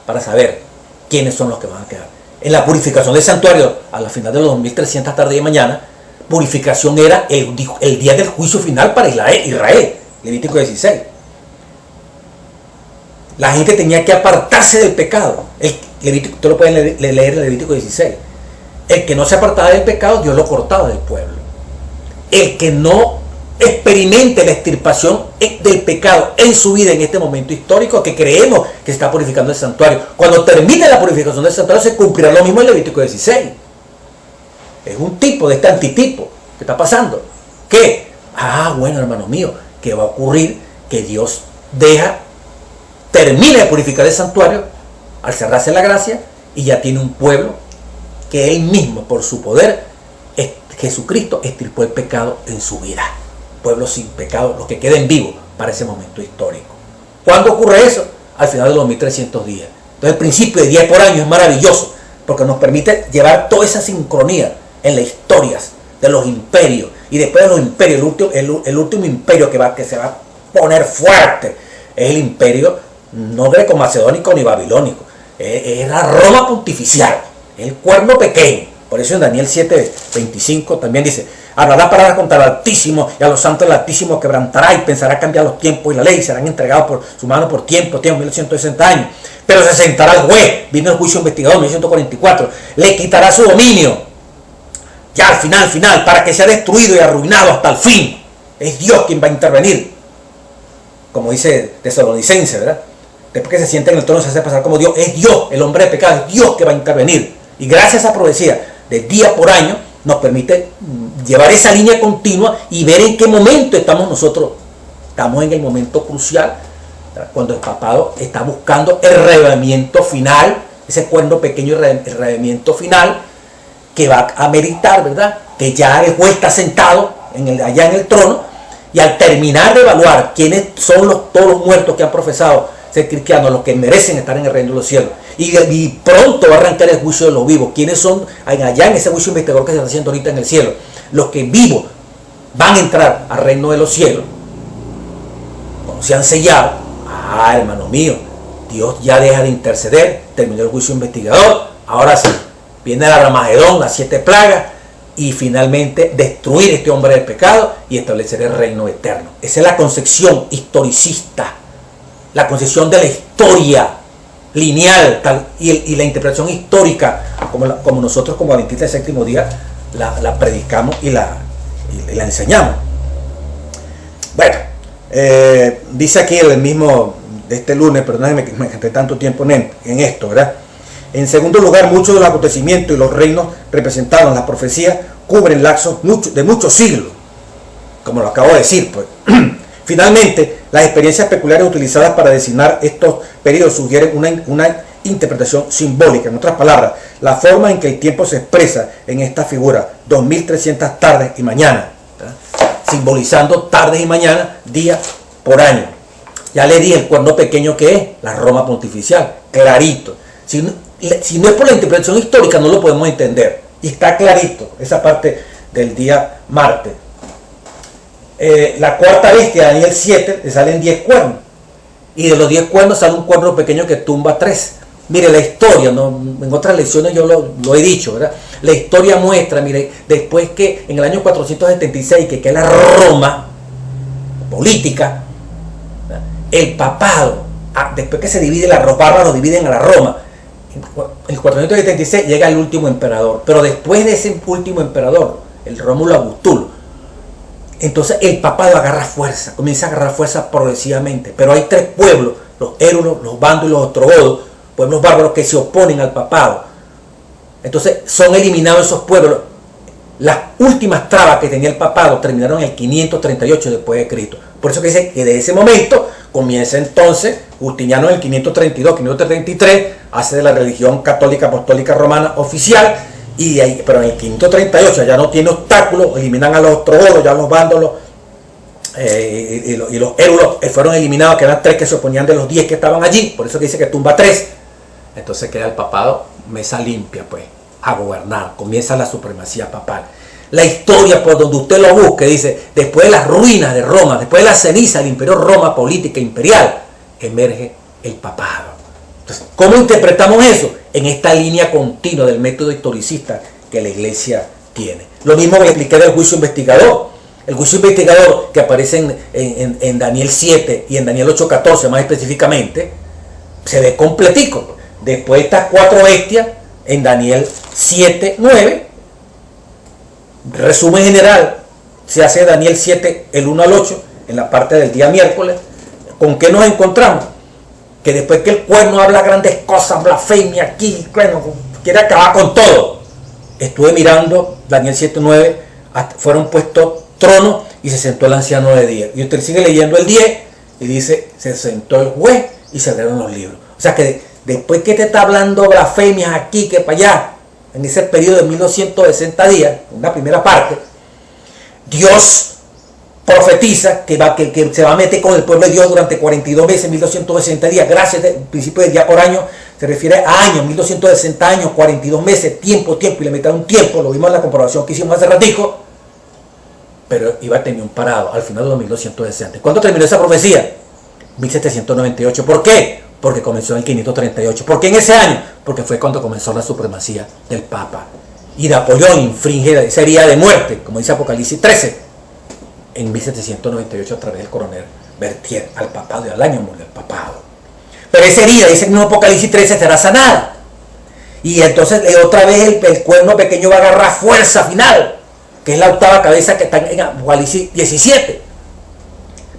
para saber quiénes son los que van a quedar. En la purificación del santuario, a la final de los 2300 tarde y mañana, purificación era el día del juicio final para Israel, Levítico 16. La gente tenía que apartarse del pecado. Ustedes lo pueden leer en Levítico 16. El que no se apartaba del pecado, Dios lo cortaba del pueblo. El que no experimente la extirpación del pecado en su vida en este momento histórico, que creemos que se está purificando el santuario, cuando termine la purificación del santuario se cumplirá lo mismo en Levítico 16. Es un tipo de este antitipo que está pasando. ¿Qué? Bueno, hermano mío, ¿qué va a ocurrir? Que Dios termina de purificar el santuario al cerrarse la gracia y ya tiene un pueblo que él mismo, por su poder, Jesucristo extirpó el pecado en su vida. Pueblo sin pecado, los que queden vivos para ese momento histórico. ¿Cuándo ocurre eso? Al final de los 1300 días. Entonces el principio de 10 por año es maravilloso porque nos permite llevar toda esa sincronía en las historias de los imperios. Y después de los imperios, el último imperio que se va a poner fuerte es el imperio no greco-macedónico ni babilónico. Es la Roma pontificial, el cuerno pequeño. Por eso en Daniel 7:25 también dice: hablará palabras contra el Altísimo, y a los santos del Altísimo quebrantará, y pensará cambiar los tiempos y la ley, y serán entregados por su mano por tiempo, 1160 años. Pero se sentará el juez, vino el juicio investigador, 1144, le quitará su dominio, ya al final, para que sea destruido y arruinado hasta el fin. Es Dios quien va a intervenir, como dice Tesalonicense, ¿verdad? Después que se siente en el trono se hace pasar como Dios. Es Dios, el hombre de pecado, es Dios que va a intervenir. Y gracias a esa profecía de día por año nos permite llevar esa línea continua y ver en qué momento estamos nosotros. Estamos en el momento crucial, ¿verdad? Cuando el papado está buscando el redimiento final, ese cuerno pequeño, el redimiento final que va a meritar, ¿verdad? Que ya el juez está sentado allá en el trono, y al terminar de evaluar quiénes son todos los muertos que han profesado ser cristianos, los que merecen estar en el reino de los cielos, y pronto va a arrancar el juicio de los vivos. ¿Quiénes son allá en ese juicio investigador que se está haciendo ahorita en el cielo? Los que vivos van a entrar al reino de los cielos, cuando se han sellado. Hermano mío, Dios ya deja de interceder, terminó el juicio investigador, ahora sí, viene el Armagedón, las 7 plagas, y finalmente destruir este hombre del pecado y establecer el reino eterno. Esa es la concepción historicista, la concepción de la historia lineal y la interpretación histórica, como nosotros como adventistas del séptimo día la predicamos y la enseñamos. Bueno, dice aquí el mismo de este lunes, perdónenme que me gasté tanto tiempo en esto, ¿verdad? En segundo lugar, muchos de los acontecimientos y los reinos representados en las profecías cubren lapsos de muchos siglos, como lo acabo de decir, pues. Finalmente, las experiencias peculiares utilizadas para designar estos periodos sugieren una interpretación simbólica. En otras palabras, la forma en que el tiempo se expresa en esta figura, 2300 tardes y mañanas, ¿verdad? Simbolizando tardes y mañanas, día por año. Ya le di el cuerno pequeño que es la Roma pontificial, clarito. Si no es por la interpretación histórica, no lo podemos entender. Y está clarito esa parte del día martes. La cuarta bestia, Daniel 7, le salen 10 cuernos. Y de los 10 cuernos sale un cuerno pequeño que tumba 3. Mire, la historia, ¿no? En otras lecciones yo lo he dicho, ¿verdad? La historia muestra, mire, después que en el año 476, que es la Roma política, ¿verdad? El papado, después que se divide los bárbaros dividen a la Roma. En el 476 llega el último emperador, pero después de ese último emperador, el Rómulo Augustulo, entonces el papado agarra fuerza, comienza a agarrar fuerza progresivamente, pero hay 3 pueblos, los érulos, los bandos y los ostrogodos, pueblos bárbaros que se oponen al papado. Entonces son eliminados esos pueblos. Las últimas trabas que tenía el papado terminaron en el 538 después de Cristo. Por eso que dice que de ese momento comienza entonces Justiniano en el 532, 533, hace de la religión católica apostólica romana oficial, y de ahí, pero en el 538 ya no tiene obstáculos, eliminan a los ostrogodos, ya los vándalos y los érulos fueron eliminados, que eran 3 que se oponían de los 10 que estaban allí, por eso que dice que tumba 3. Entonces queda el papado mesa limpia, pues. a gobernar, comienza la supremacía papal. La historia, por donde usted lo busque, dice, después de las ruinas de Roma, después de la ceniza del imperio Roma política imperial, emerge el papado. Entonces, ¿cómo interpretamos eso? En esta línea continua del método historicista que la iglesia tiene. Lo mismo que expliqué del juicio investigador. El juicio investigador que aparece en Daniel 7 y en Daniel 8:14 más específicamente, se ve completico. Después de estas 4 bestias, en Daniel 7:9, resumen general, se hace Daniel 7, el 1 al 8, en la parte del día miércoles. ¿Con qué nos encontramos? Que después que el cuerno habla grandes cosas, blasfemia aquí, bueno, quiere acabar con todo. Estuve mirando Daniel 7:9, fueron puestos tronos y se sentó el anciano de 10. Y usted sigue leyendo el 10 y dice, se sentó el juez y se abrieron los libros. O sea que después que te está hablando blasfemias aquí, que para allá, en ese periodo de 1260 días, en la primera parte, Dios profetiza que se va a meter con el pueblo de Dios durante 42 meses, 1260 días. Gracias, el principio de día por año se refiere a años, 1260 años, 42 meses, tiempo, y le meterá un tiempo, lo vimos en la comprobación que hicimos hace ratico, pero iba a tener un parado al final de los 1260. ¿Cuándo terminó esa profecía? 1798. ¿Por qué? Porque comenzó en el 538. ¿Por qué en ese año? Porque fue cuando comenzó la supremacía del Papa. Y Napoleón infringe esa herida de muerte, como dice Apocalipsis 13, en 1798 a través del coronel Berthier, al papado, y al año murió el papado. Pero esa herida, dice el mismo Apocalipsis 13, será sanada. Y entonces otra vez el cuerno pequeño va a agarrar fuerza final, que es la octava cabeza que está en Apocalipsis 17.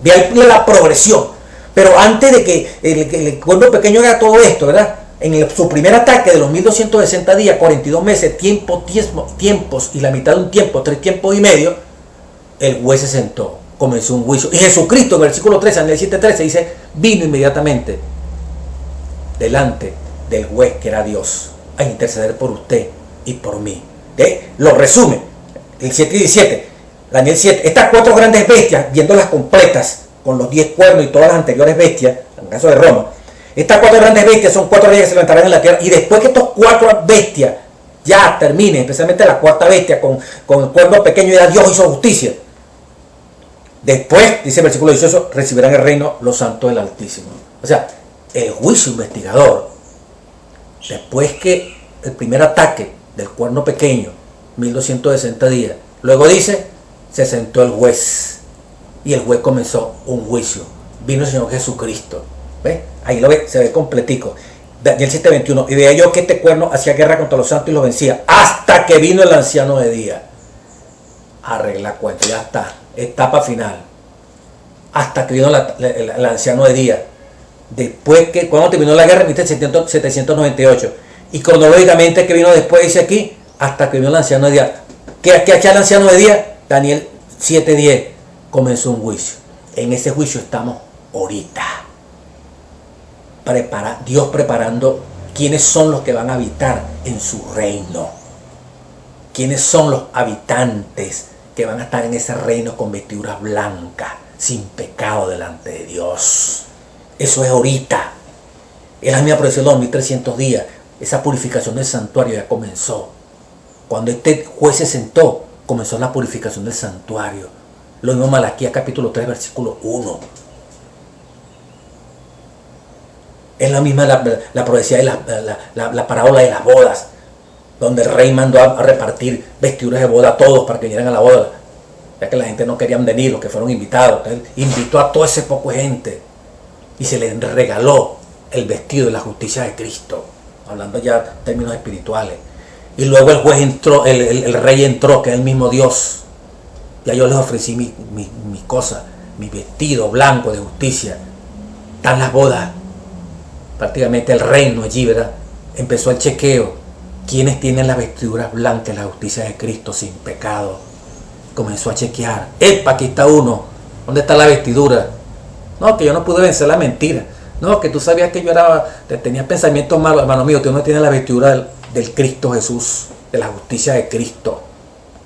Ve ahí la progresión. Pero antes de que el cuerno pequeño haga todo esto, ¿verdad? Su primer ataque de los 1260 días, 42 meses, tiempos y la mitad de un tiempo, 3 tiempos y medio, el juez se sentó, comenzó un juicio. Y Jesucristo, en el versículo 13, en el 7:13, dice, vino inmediatamente delante del juez, que era Dios, a interceder por usted y por mí. Lo resume, el 7 y 17, Daniel 7, estas 4 grandes bestias, viéndolas completas, con los 10 cuernos y todas las anteriores bestias, en el caso de Roma, estas 4 grandes bestias son 4 reyes que se levantarán en la tierra, y después que estos 4 bestias ya terminen, especialmente la 4ª bestia con el cuerno pequeño, ya Dios hizo justicia. Después, dice el versículo 18, recibirán el reino los santos del Altísimo. O sea, el juicio investigador, después que el primer ataque del cuerno pequeño, 1260 días, luego dice, se sentó el juez, y el juez comenzó un juicio. Vino el Señor Jesucristo. ¿Ve? Ahí lo ve, se ve completico. Daniel 7:21. Y veía yo que este cuerno hacía guerra contra los santos y los vencía, hasta que vino el anciano de día. Arregla cuenta, ya está. Etapa final. Hasta que vino el anciano de día. Después que, cuando terminó la guerra, en 1798. Y cronológicamente, que vino después, dice aquí, hasta que vino el anciano de día. ¿Qué hacía el anciano de día? Daniel 7:10. Comenzó un juicio. En ese juicio estamos ahorita. Dios preparando quiénes son los que van a habitar en su reino. Quiénes son los habitantes que van a estar en ese reino con vestiduras blancas, sin pecado delante de Dios. Eso es ahorita. Es la misma profecía de los 1300 días. Esa purificación del santuario ya comenzó. Cuando este juez se sentó, comenzó la purificación del santuario. Lo mismo Malaquías capítulo 3, versículo 1. Es la misma la profecía de la parábola de las bodas, donde el rey mandó a repartir vestiduras de boda a todos para que vinieran a la boda, ya que la gente no quería venir, los que fueron invitados. Él invitó a toda esa poco gente y se les regaló el vestido de la justicia de Cristo, hablando ya en términos espirituales. Y luego el juez entró, el rey entró, que es el mismo Dios. Ya yo les ofrecí mi cosa, mi vestido blanco de justicia. Están las bodas. Prácticamente el reino allí, ¿verdad? Empezó el chequeo. ¿Quiénes tienen las vestiduras blancas, la justicia de Cristo sin pecado? Comenzó a chequear. ¡Epa, aquí está uno! ¿Dónde está la vestidura? No, que yo no pude vencer la mentira. No, que tú sabías que yo tenía pensamientos malos. Hermano mío, usted no tiene la vestidura del Cristo Jesús, de la justicia de Cristo.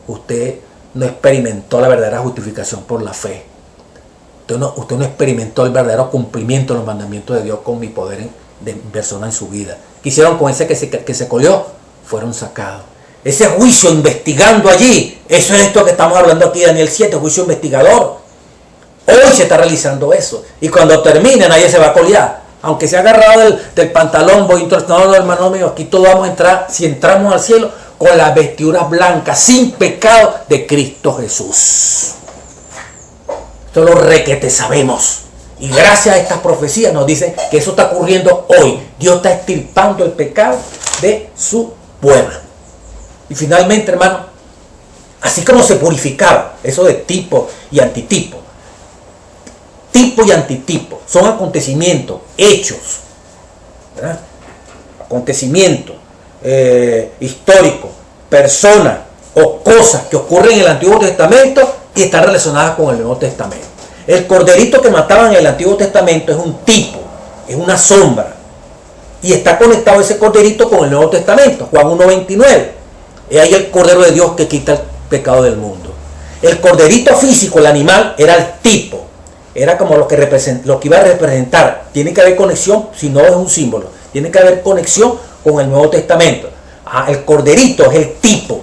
Usted no experimentó la verdadera justificación por la fe. Usted no experimentó el verdadero cumplimiento de los mandamientos de Dios con mi poder de persona en su vida. ¿Qué hicieron con ese que se colió? fueron sacados. Ese juicio investigando allí, eso es esto que estamos hablando aquí, Daniel 7, juicio investigador. Hoy se está realizando eso. Y cuando termine, nadie se va a colear. Aunque se ha agarrado del pantalón, no, hermano mío, aquí todos vamos a entrar, si entramos al cielo, con las vestiduras blancas, sin pecado de Cristo Jesús. Esto lo requete sabemos. Y gracias a estas profecías nos dicen que eso está ocurriendo hoy. Dios está extirpando el pecado de su pueblo. Y finalmente, hermano, así como se purificaba eso de tipo y antitipo, tipo y antitipo son acontecimientos, hechos, ¿verdad? Acontecimientos históricos, personas o cosas que ocurren en el Antiguo Testamento y están relacionadas con el Nuevo Testamento. El corderito que mataban en el Antiguo Testamento es un tipo, es una sombra, y está conectado ese corderito con el Nuevo Testamento. Juan 1:29, es ahí el Cordero de Dios que quita el pecado del mundo. El corderito físico, el animal, era el tipo, era como lo que iba a representar. Tiene que haber conexión, si no es un símbolo, tiene que haber conexión con el Nuevo Testamento. El corderito es el tipo.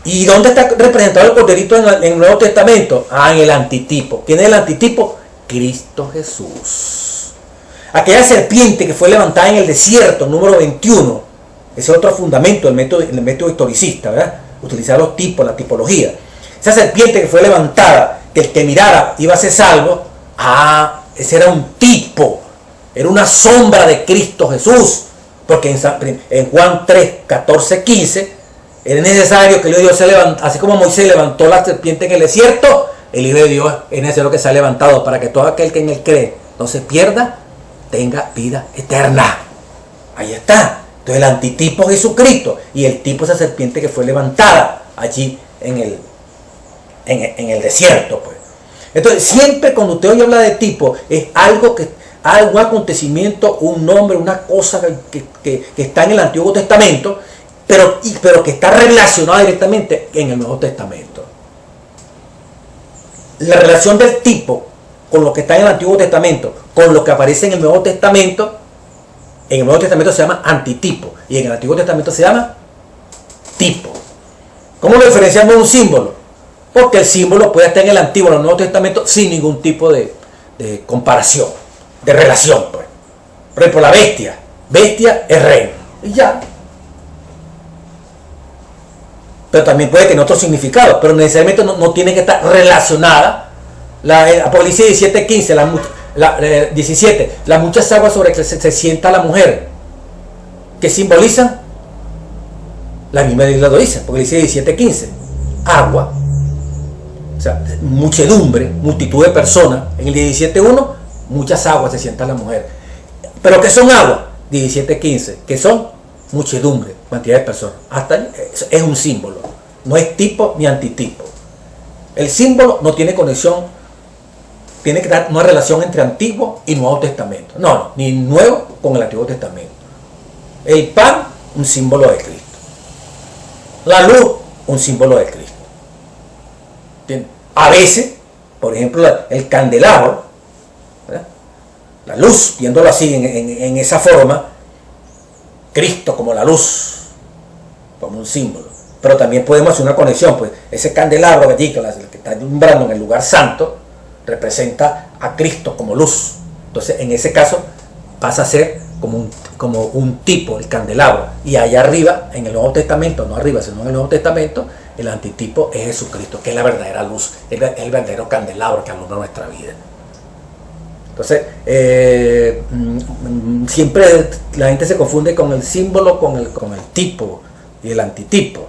¿Y dónde está representado el corderito en el Nuevo Testamento? En el antitipo. ¿Quién es el antitipo? Cristo Jesús. Aquella serpiente que fue levantada en el desierto, número 21, ese es otro fundamento del método historicista, ¿verdad? Utilizar los tipos, la tipología. Esa serpiente que fue levantada, que el que mirara iba a ser salvo, ese era un tipo, era una sombra de Cristo Jesús, porque en Juan 3, 14, 15, es necesario que el Hijo de Dios se levante, así como Moisés levantó la serpiente en el desierto, el Hijo de Dios es necesario que sea levantado para que todo aquel que en él cree no se pierda, tenga vida eterna. Ahí está. Entonces el antitipo es Jesucristo y el tipo es esa serpiente que fue levantada allí en el desierto, pues. Entonces siempre cuando usted oye hablar de tipo es algo un acontecimiento, un nombre, una cosa que está en el Antiguo Testamento, pero que está relacionada directamente en el Nuevo Testamento. La relación del tipo con lo que está en el Antiguo Testamento, con lo que aparece en el Nuevo Testamento, en el Nuevo Testamento se llama antitipo y en el Antiguo Testamento se llama tipo. ¿Cómo lo diferenciamos de un símbolo? Porque el símbolo puede estar en el Antiguo o en el Nuevo Testamento sin ningún tipo de comparación, de relación, pues. Por ejemplo, la bestia es reino y ya. Pero también puede tener otro significado, pero necesariamente no tiene que estar relacionada. Apocalipsis 17:15, 17, las muchas aguas sobre que se sienta la mujer, que simbolizan la misma Biblia lo dice, Apocalipsis 17:15, agua, o sea, muchedumbre, multitud de personas. En el 17:1, muchas aguas se sienta la mujer. ¿Pero qué son aguas? 17:15, que son muchedumbre, cantidad de personas. Hasta es un símbolo, no es tipo ni antitipo. El símbolo no tiene conexión, tiene que dar una relación entre Antiguo y Nuevo Testamento. No, ni Nuevo con el Antiguo Testamento. El pan, un símbolo de Cristo. La luz, un símbolo de Cristo. ¿Entiendes? A veces, por ejemplo, el candelabro, ¿verdad? La luz, viéndolo así en esa forma, Cristo como la luz, como un símbolo. Pero también podemos hacer una conexión, pues ese candelabro allí que está alumbrando en el lugar santo representa a Cristo como luz. Entonces en ese caso pasa a ser como un tipo, el candelabro. Y allá arriba, en el Nuevo Testamento, no arriba, sino en el Nuevo Testamento, el antitipo es Jesucristo, que es la verdadera luz, es el verdadero candelabro que alumbra nuestra vida. Entonces, siempre la gente se confunde con el símbolo, con el tipo y el antitipo.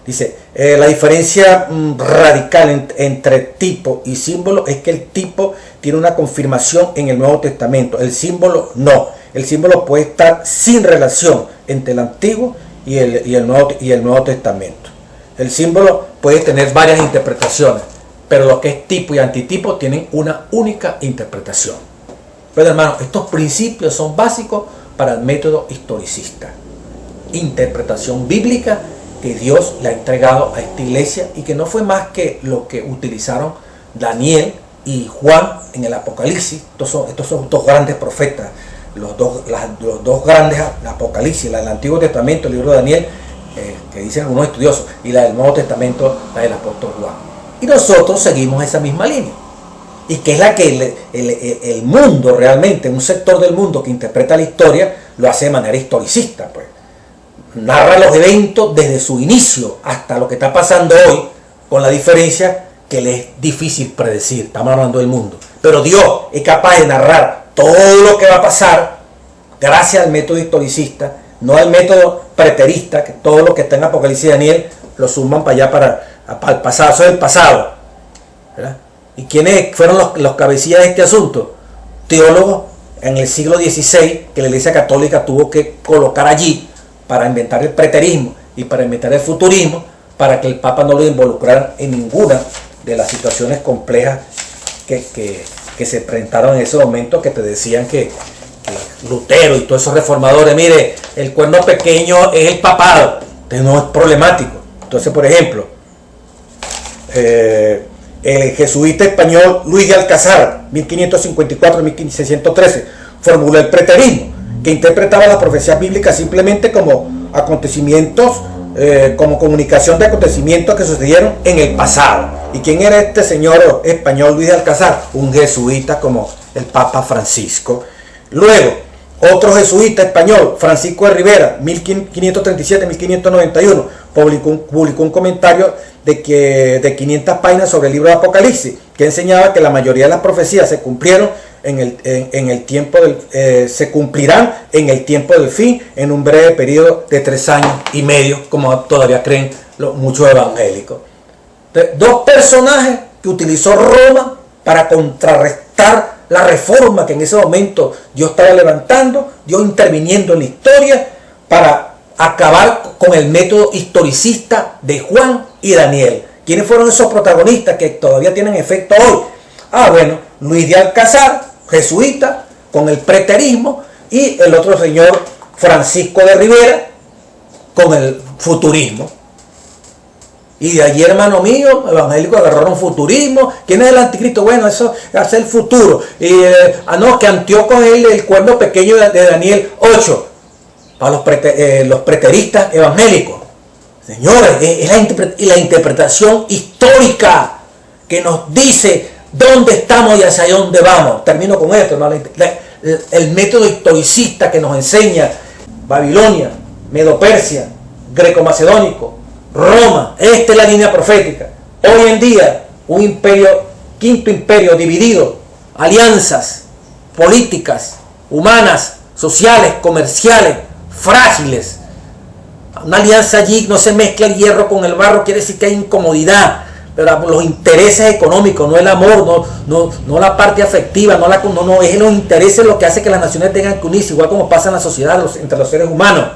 Dice, la diferencia radical entre tipo y símbolo es que el tipo tiene una confirmación en el Nuevo Testamento, el símbolo no. El símbolo puede estar sin relación entre el Antiguo y el Nuevo Testamento. El símbolo puede tener varias interpretaciones, pero lo que es tipo y antitipo tienen una única interpretación. Pero hermano, estos principios son básicos para el método historicista. Interpretación bíblica que Dios le ha entregado a esta iglesia y que no fue más que lo que utilizaron Daniel y Juan en el Apocalipsis. Estos son dos grandes profetas los dos grandes Apocalipsis, la del Antiguo Testamento, el libro de Daniel, que dicen algunos estudiosos, y la del Nuevo Testamento, la del apóstol Juan. Y nosotros seguimos esa misma línea, y que es la que el mundo realmente, un sector del mundo que interpreta la historia, lo hace de manera historicista, pues. Narra los eventos desde su inicio hasta lo que está pasando hoy, con la diferencia que le es difícil predecir. Estamos hablando del mundo, pero Dios es capaz de narrar todo lo que va a pasar gracias al método historicista, no al método preterista, que todo lo que está en Apocalipsis y Daniel lo suman para allá, para el pasado. Eso es el pasado, ¿verdad? ¿Y quiénes fueron los cabecillas de este asunto? Teólogos en el siglo XVI que la Iglesia Católica tuvo que colocar allí para inventar el preterismo y para inventar el futurismo, para que el Papa no lo involucrara en ninguna de las situaciones complejas que se presentaron en ese momento, que te decían que Lutero y todos esos reformadores, mire, el cuerno pequeño es el papado, entonces no es problemático. Entonces, por ejemplo, el jesuita español Luis de Alcázar, 1554-1613, formuló el preterismo, que interpretaba las profecías bíblicas simplemente como acontecimientos, como comunicación de acontecimientos que sucedieron en el pasado. ¿Y quién era este señor español Luis de Alcázar? Un jesuita como el Papa Francisco. Luego, otro jesuita español, Francisco de Rivera, 1537-1591, publicó un comentario de 500 páginas sobre el libro de Apocalipsis, que enseñaba que la mayoría de las profecías se cumplieron se cumplirán en el tiempo del fin, en un breve periodo de 3 años y medio, como todavía creen muchos evangélicos. Entonces, dos personajes que utilizó Roma para contrarrestar la reforma que en ese momento Dios estaba levantando, Dios interviniendo en la historia para acabar con el método historicista de Juan y Daniel. ¿Quiénes fueron esos protagonistas que todavía tienen efecto hoy? Bueno, Luis de Alcázar, jesuita, con el preterismo, y el otro señor Francisco de Rivera con el futurismo. Y de allí, hermano mío, evangélicos agarraron futurismo. ¿Quién es el anticristo? Bueno, eso hace el futuro. Que Antíoco es el cuerno pequeño de Daniel 8. Para los preteristas evangélicos. Señores, es la interpretación histórica que nos dice dónde estamos y hacia dónde vamos. Termino con esto, ¿no? El método historicista que nos enseña Babilonia, Medo-Persia, Greco-Macedónico, Roma. Esta es la línea profética. Hoy en día, un imperio, quinto imperio dividido, alianzas políticas, humanas, sociales, comerciales, frágiles. Una alianza allí, no se mezcla el hierro con el barro, quiere decir que hay incomodidad. Pero los intereses económicos, no el amor, no la parte afectiva, no es los intereses lo que hace que las naciones tengan que unirse, igual como pasa en la sociedad entre los seres humanos.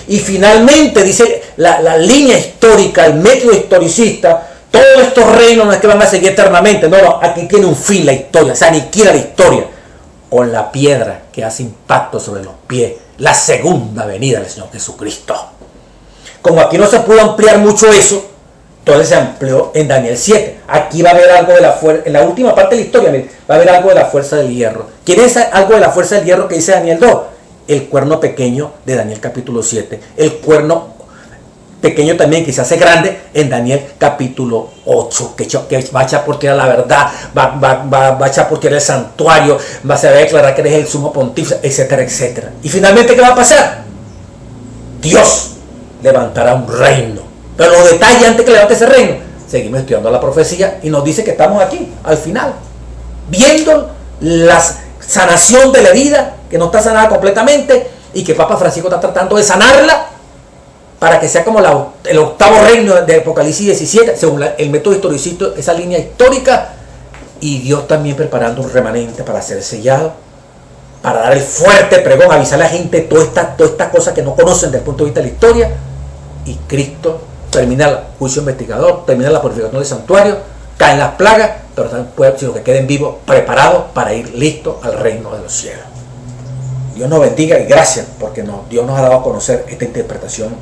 Y finalmente, dice la línea histórica, el método historicista, todos estos reinos no es que van a seguir eternamente, no, aquí tiene un fin la historia, se aniquila la historia con la piedra que hace impacto sobre los pies, la segunda venida del Señor Jesucristo. Como aquí no se pudo ampliar mucho eso, entonces se amplió en Daniel 7. Aquí va a haber algo de la fuerza, en la última parte de la historia, va a haber algo de la fuerza del hierro. ¿Quién es algo de la fuerza del hierro que dice Daniel 2? El cuerno pequeño de Daniel capítulo 7. El cuerno pequeño también que se hace grande en Daniel capítulo 8, que va a chapotear la verdad, va a chapotear el santuario, va a declarar que eres el sumo pontífice, etcétera, etcétera. Y finalmente, ¿qué va a pasar? Dios levantará un reino. Pero los detalles antes que levante ese reino, seguimos estudiando la profecía y nos dice que estamos aquí, al final, viendo la sanación de la herida, que no está sanada completamente, y que Papa Francisco está tratando de sanarla, para que sea como el octavo reino de Apocalipsis 17, según el método historicista, esa línea histórica, y Dios también preparando un remanente para ser sellado, para dar el fuerte pregón, avisar a la gente todas estas cosas que no conocen desde el punto de vista de la historia, y Cristo termina el juicio investigador, termina la purificación del santuario, caen las plagas, pero también puede, sino que queden vivos, preparados para ir listos al reino de los cielos. Dios nos bendiga y gracias porque Dios nos ha dado a conocer esta interpretación,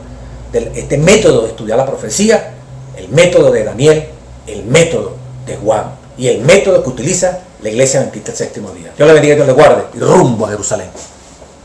este método de estudiar la profecía, el método de Daniel, el método de Juan y el método que utiliza la iglesia adventista del séptimo día. Dios le bendiga y Dios le guarde y rumbo a Jerusalén.